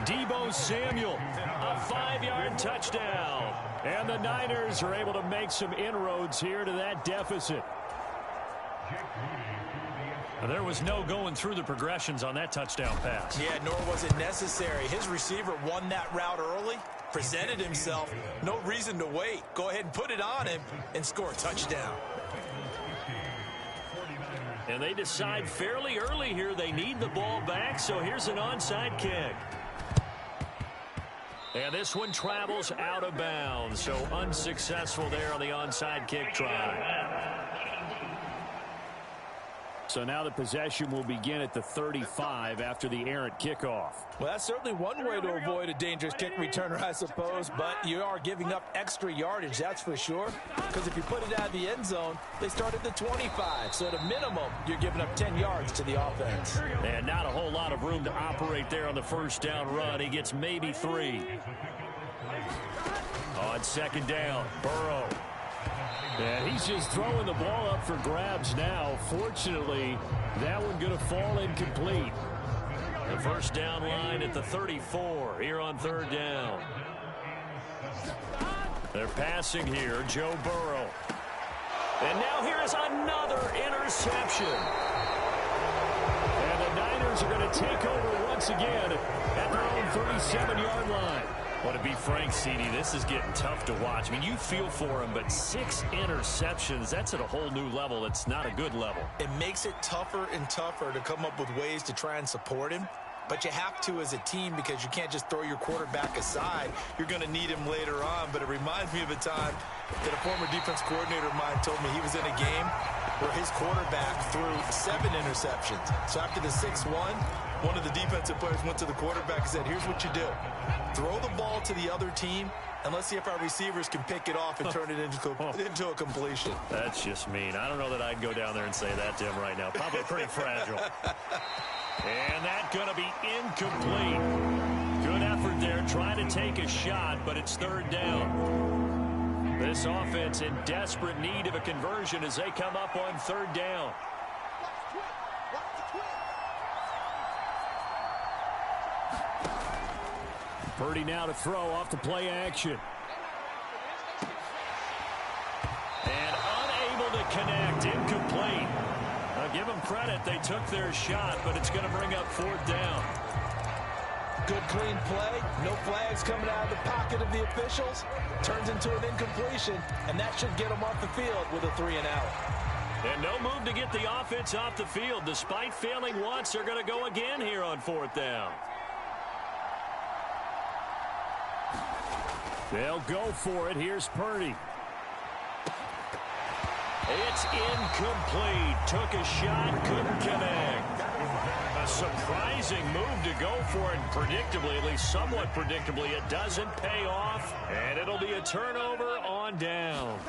Deebo Samuel, a 5-yard and touchdown. And the Niners are able to make some inroads here to that deficit. There was no going through the progressions on that touchdown pass. Yeah, nor was it necessary. His receiver won that route early, presented himself. No reason to wait. Go ahead and put it on him and score a touchdown. And they decide fairly early here they need the ball back, so here's an onside kick. And this one travels out of bounds, so unsuccessful there on the onside kick try. So now the possession will begin at the 35 after the errant kickoff. Well, that's certainly one way to avoid a dangerous kick returner, I suppose, but you are giving up extra yardage, that's for sure, because if you put it out of the end zone, they start at the 25, so at a minimum, you're giving up 10 yards to the offense. And not a whole lot of room to operate there on the first down run. He gets maybe 3. On second down, Burrow. And he's just throwing the ball up for grabs now. Fortunately, that one going to fall incomplete. The first down line at the 34 here on third down. They're passing here, Joe Burrow. And now here is another interception. And the Niners are going to take over once again at their own 37-yard line. Well, to be frank, CD, this is getting tough to watch. I mean, you feel for him, but 6 interceptions, that's at a whole new level. It's not a good level. It makes it tougher and tougher to come up with ways to try and support him. But you have to as a team because you can't just throw your quarterback aside. You're going to need him later on. But it reminds me of a time that a former defense coordinator of mine told me he was in a game where his quarterback threw 7 interceptions. So after the 6-1, one of the defensive players went to the quarterback and said, here's what you do. Throw the ball to the other team, and let's see if our receivers can pick it off and turn it into a completion. That's just mean. I don't know that I'd go down there and say that to him right now. Probably pretty fragile. And that's going to be incomplete. Good effort there, trying to take a shot, but it's third down. This offense in desperate need of a conversion as they come up on third down. Purdy now to throw off the play action. And unable to connect, incomplete. I'll give them credit, they took their shot, but it's going to bring up fourth down. Good clean play, no flags coming out of the pocket of the officials. Turns into an incompletion, and that should get them off the field with a 3-and-out. And no move to get the offense off the field. Despite failing once, they're going to go again here on fourth down. They'll go for it. Here's Purdy. It's incomplete. Took a shot, couldn't connect. A surprising move to go for it. Predictably, at least somewhat predictably, it doesn't pay off. And it'll be a turnover on downs.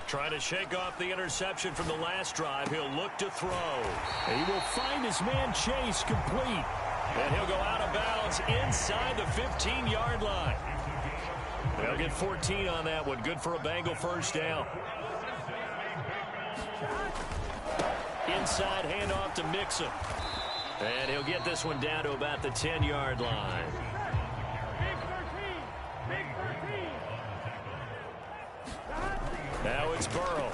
Trying to shake off the interception from the last drive. He'll look to throw. He will find his man Chase complete. And he'll go out of bounds inside the 15-yard line. They'll get 14 on that one. Good for a Bengal first down. Inside handoff to Mixon. And he'll get this one down to about the 10-yard line. Now it's Burrow.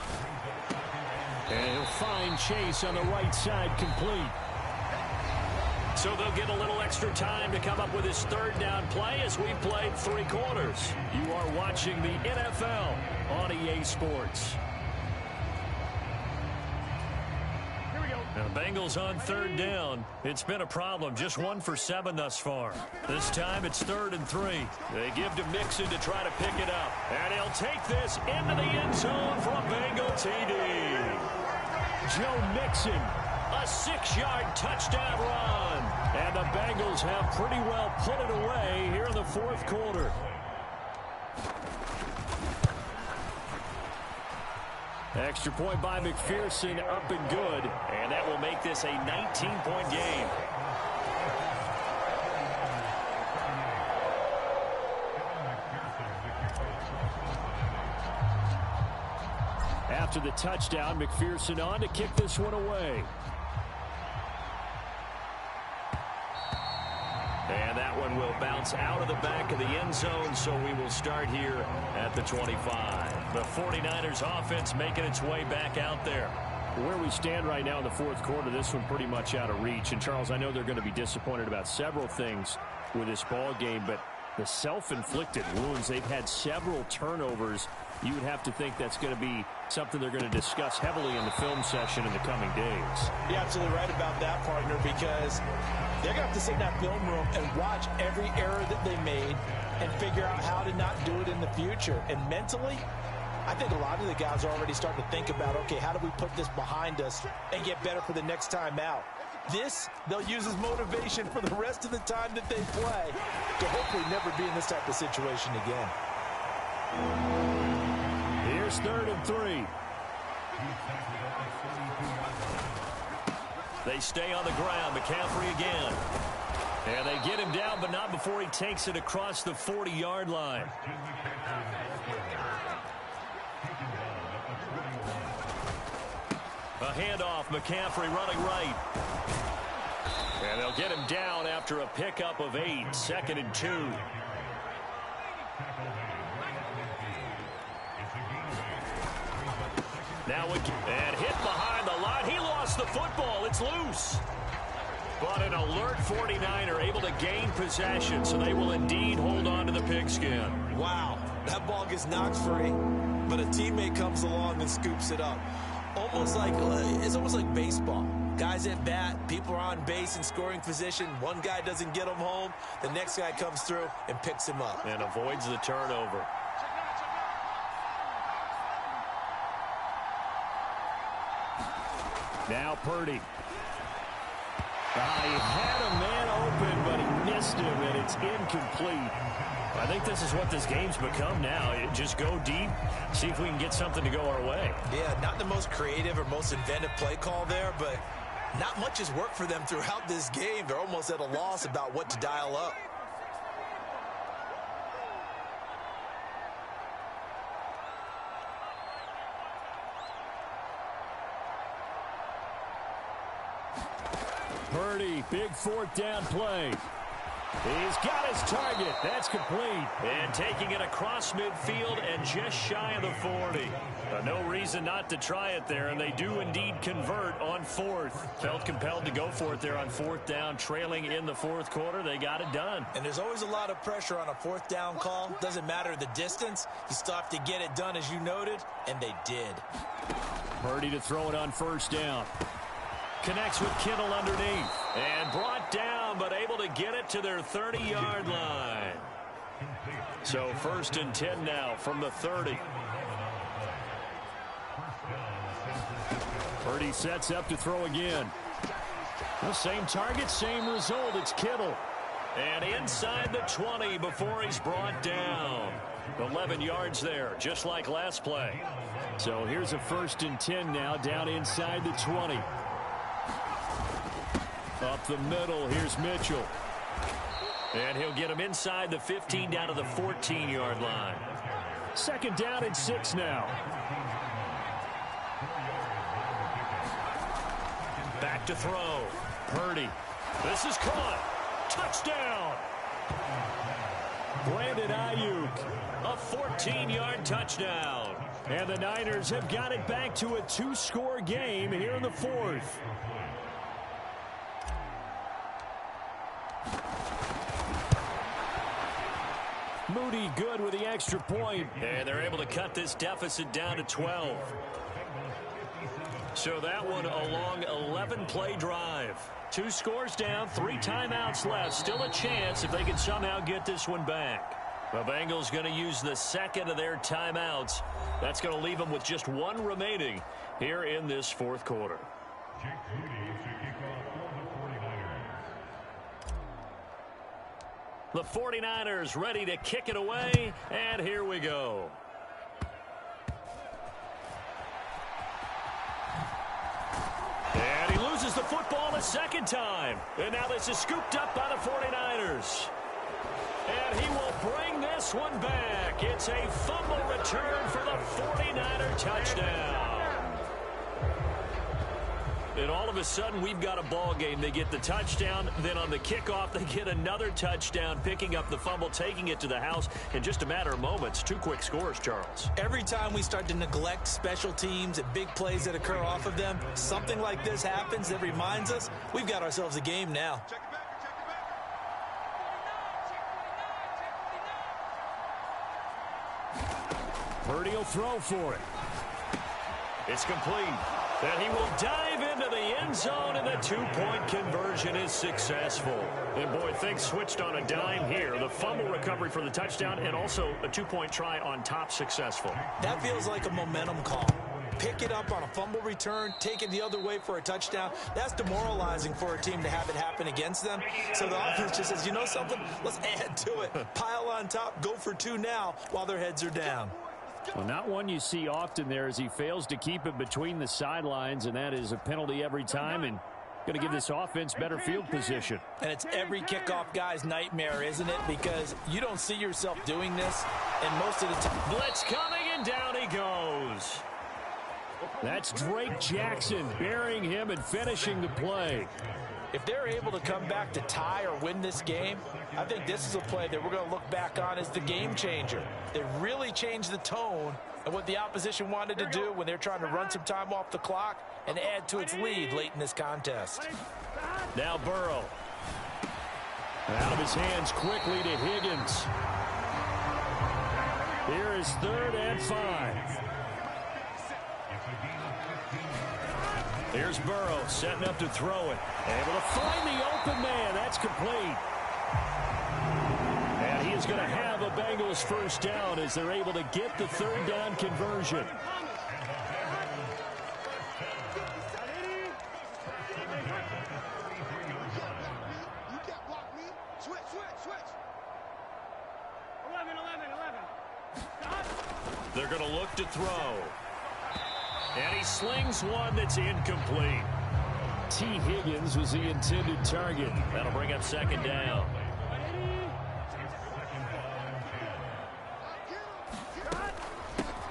And he'll find Chase on the right side complete. So they'll get a little extra time to come up with his third down play as we played 3 quarters. You are watching the NFL on EA Sports. And the Bengals on third down. It's been a problem. Just 1 for 7 thus far. This time it's 3rd and 3. They give to Mixon to try to pick it up. And he'll take this into the end zone for a Bengal TD. Joe Mixon, a 6-yard touchdown run. And the Bengals have pretty well put it away here in the 4th quarter. Extra point by McPherson, up and good. And that will make this a 19-point game. After the touchdown, McPherson on to kick this one away. And that one one will bounce out of the back of the end zone, so we will start here at the 25. The 49ers offense making its way back out there. Where we stand right now in the fourth quarter, this one pretty much out of reach. And, Charles, I know they're going to be disappointed about several things with this ball game, but the self-inflicted wounds, they've had several turnovers. You would have to think that's going to be something they're going to discuss heavily in the film session in the coming days. You're absolutely right about that, partner, because they're going to have to sit in that film room and watch every error that they made and figure out how to not do it in the future. And mentally, I think a lot of the guys are already starting to think about, okay, how do we put this behind us and get better for the next time out? This, they'll use as motivation for the rest of the time that they play to hopefully never be in this type of situation again. Here's 3rd and 3. They stay on the ground. McCaffrey again. And they get him down, but not before he takes it across the 40-yard line. A handoff, McCaffrey running right. And they'll get him down after a pickup of 8, 2nd and 2. Now and hit behind the line. He lost the football. It's loose. But an alert 49er able to gain possession, so they will indeed hold on to the pigskin. Wow, that ball gets knocked free, but a teammate comes along and scoops it up. It's almost like baseball. Guys at bat, people are on base in scoring position. One guy doesn't get him home. The next guy comes through and picks him up. And avoids the turnover. Now Purdy. He had a man open, but he missed him, and it's incomplete. I think this is what this game's become now. Just go deep, see if we can get something to go our way. Yeah, not the most creative or most inventive play call there, but not much has worked for them throughout this game. They're almost at a loss about what to dial up. Purdy, big 4th down play. He's got his target. That's complete. And taking it across midfield and just shy of the 40. No reason not to try it there, and they do indeed convert on 4th. Felt compelled to go for it there on 4th down, trailing in the 4th quarter. They got it done. And there's always a lot of pressure on a 4th down call. Doesn't matter the distance. You still have to get it done, as you noted, and they did. Purdy to throw it on 1st down. Connects with Kittle underneath. And brought down, but able to get it to their 30-yard line. So 1st and 10 now from the 30. Purdy sets up to throw again. The same target, same result. It's Kittle. And inside the 20 before he's brought down. 11 yards there, just like last play. So here's a 1st and 10 now, down inside the 20. Up the middle, here's Mitchell. And he'll get him inside the 15 down to the 14-yard line. 2nd down and 6 now. Back to throw. Purdy. This is caught. Touchdown. Brandon Ayuk. A 14-yard touchdown. And the Niners have got it back to a 2-score game here in the 4th. Moody good with the extra point. And they're able to cut this deficit down to 12. So that one a long 11-play drive. 2 scores down, 3 timeouts left. Still a chance if they can somehow get this one back. The Bengals going to use the 2nd of their timeouts. That's going to leave them with just 1 remaining here in this 4th quarter. The 49ers ready to kick it away, and here we go. And he loses the football a 2nd time. And now this is scooped up by the 49ers. And he will bring this one back. It's a fumble return for the 49er touchdown. And all of a sudden, we've got a ball game. They get the touchdown, then on the kickoff, they get another touchdown, picking up the fumble, taking it to the house in just a matter of moments. 2 quick scores, Charles. Every time we start to neglect special teams and big plays that occur off of them, something like this happens that reminds us we've got ourselves a game now. Purdy will throw for it. It's complete. And he will dive into the end zone, and the 2-point conversion is successful. And, boy, things switched on a dime here. The fumble recovery for the touchdown and also a 2-point try on top successful. That feels like a momentum call. Pick it up on a fumble return, take it the other way for a touchdown. That's demoralizing for a team to have it happen against them. So the offense just says, you know something? Let's add to it. Pile on top, go for 2 now while their heads are down. Well, not one you see often there as he fails to keep it between the sidelines, and that is a penalty every time and going to give this offense better field position. And it's every kickoff guy's nightmare, isn't it? Because you don't see yourself doing this, and most of the time. Blitz coming, and down he goes. That's Drake Jackson burying him and finishing the play. If they're able to come back to tie or win this game, I think this is a play that we're going to look back on as the game changer. They really changed the tone and what the opposition wanted to do when they're trying to run some time off the clock and add to its lead late in this contest. Now Burrow. Out of his hands quickly to Higgins. Here is 3rd and 5. Here's Burrow setting up to throw it. Able to find the open man. That's complete. And he is going to have a Bengals first down as they're able to get the 3rd down conversion. They're going to look to throw. And he slings one that's incomplete. T. Higgins was the intended target. That'll bring up 2nd down.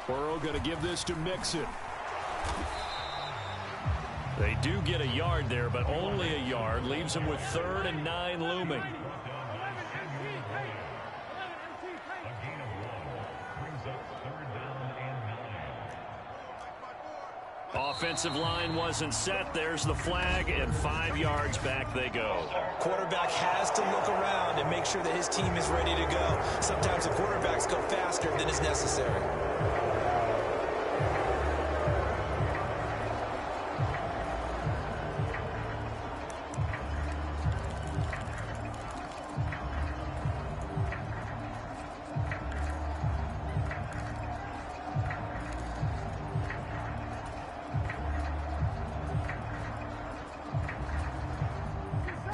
Burrow going to give this to Mixon. They do get a yard there, but only a yard. Leaves them with 3rd and 9 looming. Offensive line wasn't set. There's the flag, and 5 yards back they go. Quarterback has to look around and make sure that his team is ready to go. Sometimes the quarterbacks go faster than is necessary.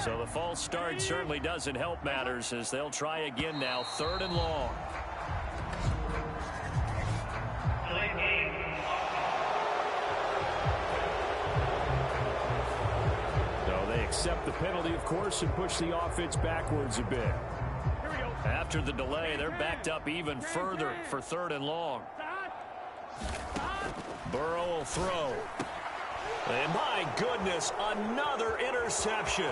So the false start certainly doesn't help matters as they'll try again now. 3rd and long. So they accept the penalty, of course, and push the offense backwards a bit. After the delay, they're backed up even further for 3rd and long. Burrow will throw. And my goodness, another interception.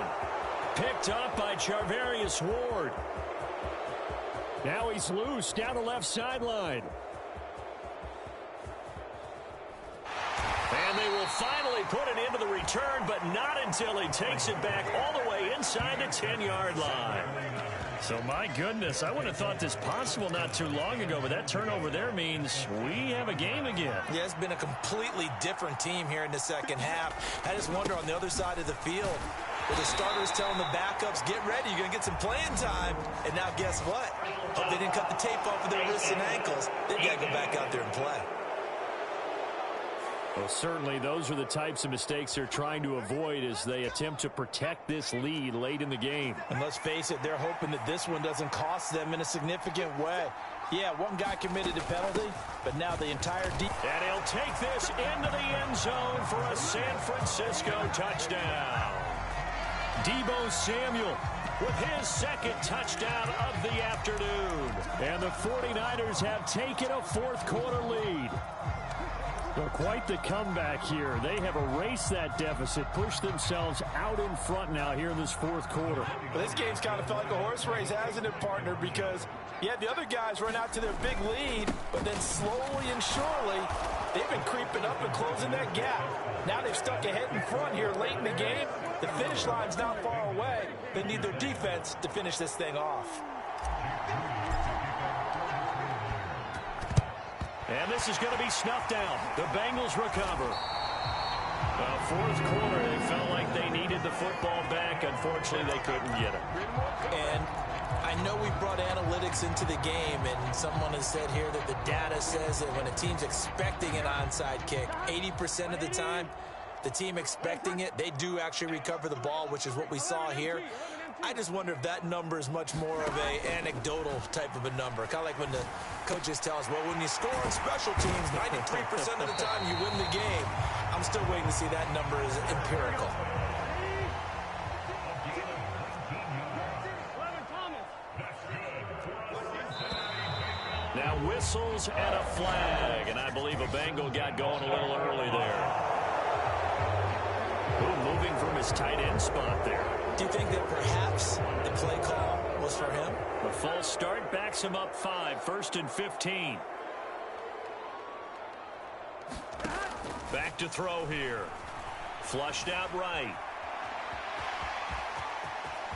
Picked up by Charvarius Ward. Now he's loose down the left sideline. And they will finally put it into the return, but not until he takes it back all the way inside the 10-yard line. So, my goodness, I would have thought this possible not too long ago, but that turnover there means we have a game again. Yeah, it's been a completely different team here in the second half. I just wonder on the other side of the field, with the starters telling the backups, get ready, you're going to get some playing time. And now guess what? Hope they didn't cut the tape off of their wrists and ankles. They've got to go back out there and play. Well, certainly those are the types of mistakes they're trying to avoid as they attempt to protect this lead late in the game. And let's face it, they're hoping that this one doesn't cost them in a significant way. Yeah, one guy committed a penalty, but now the entire deep. And he'll take this into the end zone for a San Francisco touchdown. Deebo Samuel with his 2nd touchdown of the afternoon. And the 49ers have taken a 4th quarter lead. Well, quite the comeback here. They have erased that deficit, pushed themselves out in front now here in this fourth quarter. Well, this game's kind of felt like a horse race, hasn't it, partner? Because, yeah, the other guys run out to their big lead, but then slowly and surely, they've been creeping up and closing that gap. Now they've stuck ahead in front here late in the game. The finish line's not far away. They need their defense to finish this thing off. And this is going to be snuffed down. The Bengals recover. Fourth quarter, they felt like they needed the football back. Unfortunately, they couldn't get it. And I know we brought analytics into the game, and someone has said here that the data says that when a team's expecting an onside kick, 80% of the time, the team expecting it, they do actually recover the ball, which is what we saw here. I just wonder if that number is much more of an anecdotal type of a number. Kind of like when the coaches tell us, well, when you score on special teams, 93% of the time you win the game. I'm still waiting to see that number is empirical. Now whistles and a flag, and I believe a Bengal got going a little early there. Ooh, moving from his tight end spot there. Do you think that perhaps the play call was for him? The false start backs him up 5, 1st and 15. Back to throw here. Flushed out right.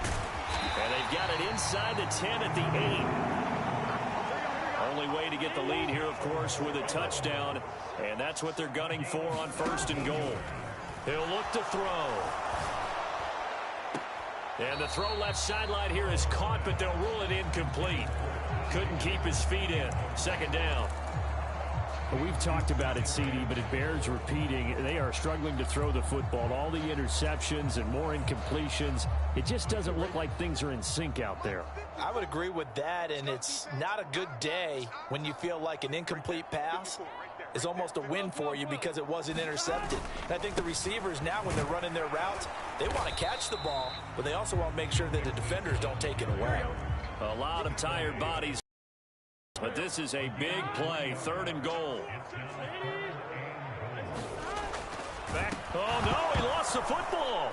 And they've got it inside the 10 at the 8. Only way to get the lead here, of course, with a touchdown. And that's what they're gunning for on 1st and goal. He'll look to throw. And the throw left sideline here is caught, but they'll rule it incomplete. Couldn't keep his feet in. 2nd down. Well, we've talked about it, CD, but it bears repeating. They are struggling to throw the football. All the interceptions and more incompletions. It just doesn't look like things are in sync out there. I would agree with that, and it's not a good day when you feel like an incomplete pass is almost a win for you because it wasn't intercepted. And I think the receivers now, when they're running their routes, they want to catch the ball, but they also want to make sure that the defenders don't take it away. A lot of tired bodies, but this is a big play. 3rd and goal. Back. Oh, no, he lost the football.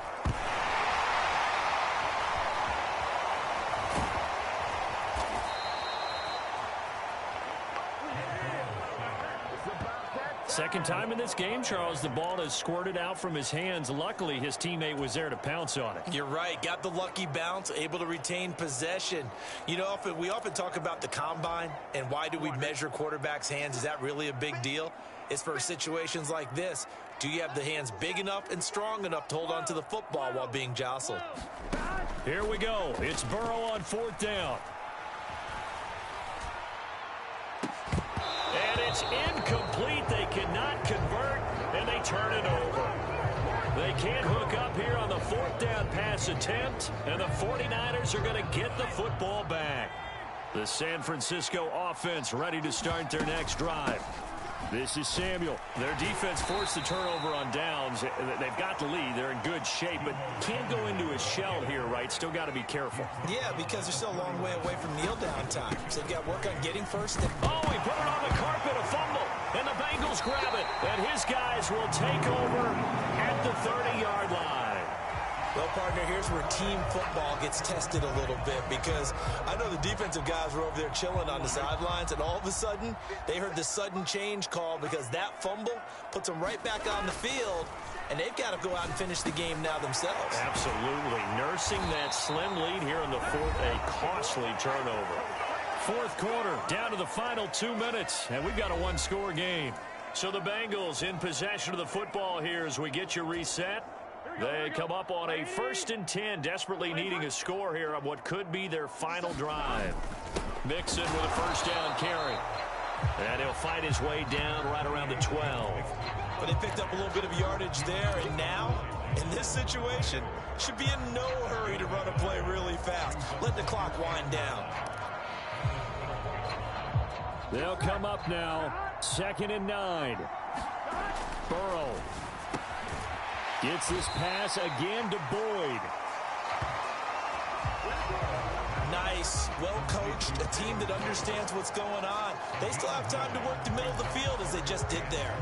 Second time in this game, Charles, the ball has squirted out from his hands. Luckily, his teammate was there to pounce on it. You're right. Got the lucky bounce, able to retain possession. You know, we often talk about the combine and why do we measure quarterbacks' hands. Is that really a big deal? It's for situations like this. Do you have the hands big enough and strong enough to hold on to the football while being jostled? Here we go. It's Burrow on 4th down. And it's incomplete. They cannot convert, and they turn it over. They can't hook up here on the 4th down pass attempt, and the 49ers are going to get the football back. The San Francisco offense ready to start their next drive. This is Samuel. Their defense forced the turnover on downs. They've got the lead. They're in good shape, but can't go into a shell here, right? Still got to be careful. Yeah, because they're still a long way away from kneel down time. So they've got to work on getting first. Oh, he put it on the carpet, a fumble, and the Bengals grab it. And his guys will take over at the 30-yard line. Well, partner, here's where team football gets tested a little bit because I know the defensive guys were over there chilling on the sidelines, and all of a sudden, they heard the sudden change call because that fumble puts them right back on the field, and they've got to go out and finish the game now themselves. Absolutely. Nursing that slim lead here in the 4th, a costly turnover. 4th quarter, down to the final 2 minutes, and we've got a 1-score game. So the Bengals in possession of the football here as we get you reset. They come up on a 1st and 10, desperately needing a score here on what could be their final drive. Mixon with a 1st down carry. And he'll fight his way down right around the 12. But they picked up a little bit of yardage there, and now, in this situation, should be in no hurry to run a play really fast. Let the clock wind down. They'll come up now, 2nd and 9. Burrow gets this pass again to Boyd. Nice nice, well-coached, a team that understands what's going on. They still have time to work the middle of the field as they just did there.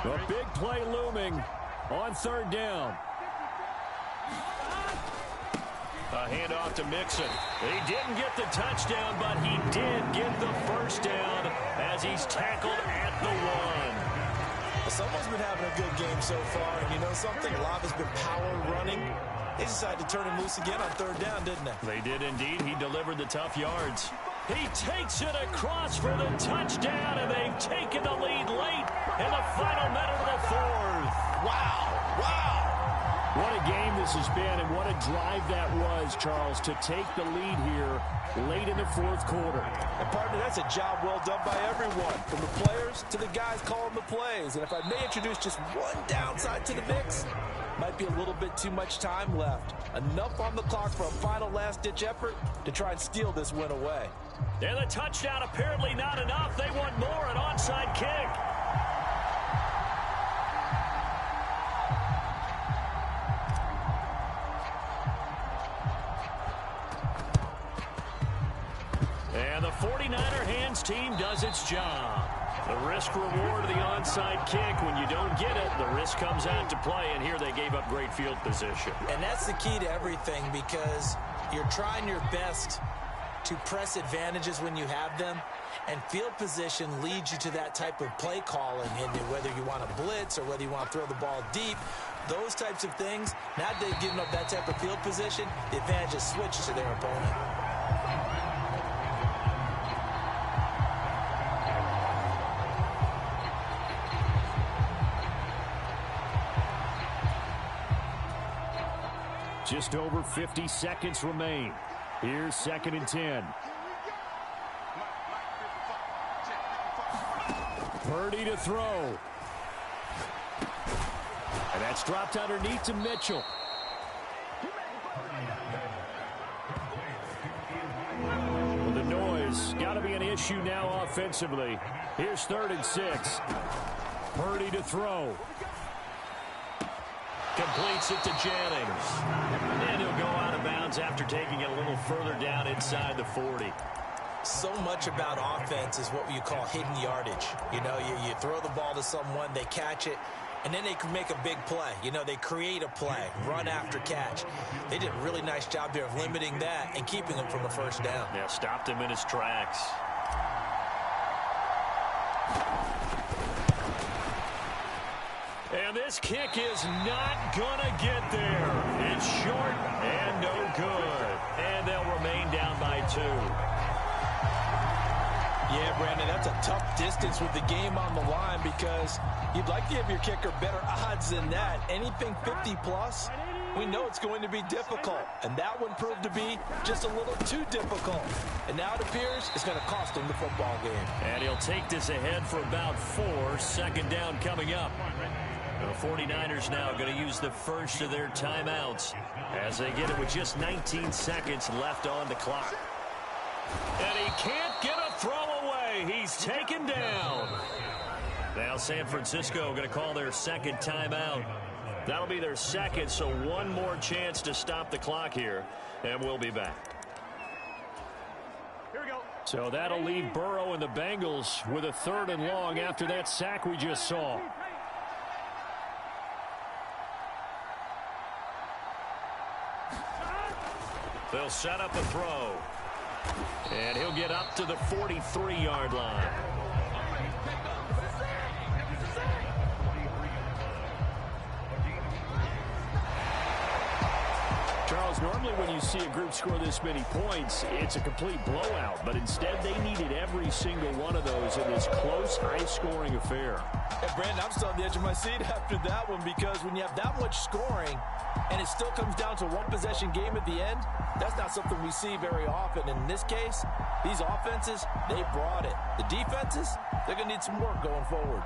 A big play looming on third down. A handoff to Mixon. He didn't get the touchdown, but he did get the first down as he's tackled at the 1. Someone's been having a good game so far, and you know something? A lot has been power running. They decided to turn him loose again on third down, didn't they? They did indeed. He delivered the tough yards. He takes it across for the touchdown, and they've taken the lead late in the final minute of the 4th. Wow, wow. What a game this has been, and what a drive that was, Charles, to take the lead here late in the 4th quarter. And partner, that's a job well done by everyone, from the players to the guys calling the plays. And if I may introduce just one downside to the mix, might be a little bit too much time left. Enough on the clock for a final last-ditch effort to try and steal this win away. And the touchdown apparently not enough. They want more, an onside kick. And the 49er hands team does its job. The risk-reward of the onside kick. When you don't get it, the risk comes out to play, and here they gave up great field position. And that's the key to everything, because you're trying your best to press advantages when you have them, and field position leads you to that type of play calling, and whether you want to blitz or whether you want to throw the ball deep, those types of things. Now that they've given up that type of field position, the advantage is switched to their opponent. Just over 50 seconds remain. Here's 2nd and 10. Purdy to throw. And that's dropped underneath to Mitchell. Well, the noise got to be an issue now offensively. Here's 3rd and 6. Purdy to throw. Completes it to Jennings. And he'll go out of bounds after taking it a little further down inside the 40. So much about offense is what you call hidden yardage. You know, you throw the ball to someone, they catch it, and then they can make a big play. You know, they create a play, run after catch. They did a really nice job there of limiting that and keeping him from a first down. Yeah, stopped him in his tracks. And this kick is not going to get there. It's short and no good. And they'll remain down by 2. Yeah, Brandon, that's a tough distance with the game on the line, because you'd like to give your kicker better odds than that. Anything 50-plus, we know it's going to be difficult. And that one proved to be just a little too difficult. And now it appears it's going to cost him the football game. And he'll take this ahead for about 4. 2nd down coming up. The 49ers now going to use the first of their timeouts as they get it with just 19 seconds left on the clock. And he can't get a throw away. He's taken down. Now San Francisco going to call their 2nd timeout. That'll be their 2nd, so one more chance to stop the clock here, and we'll be back. Here we go. So that'll leave Burrow and the Bengals with a 3rd and long after that sack we just saw. They'll set up a throw. And he'll get up to the 43-yard line. Charles, normally when you see a group score this many points, it's a complete blowout. But instead, they needed every single one of those in this close, high-scoring affair. And Brandon, I'm still on the edge of my seat after that one, because when you have that much scoring and it still comes down to a one-possession game at the end, that's not something we see very often. In this case, these offenses, they brought it. The defenses, they're going to need some work going forward.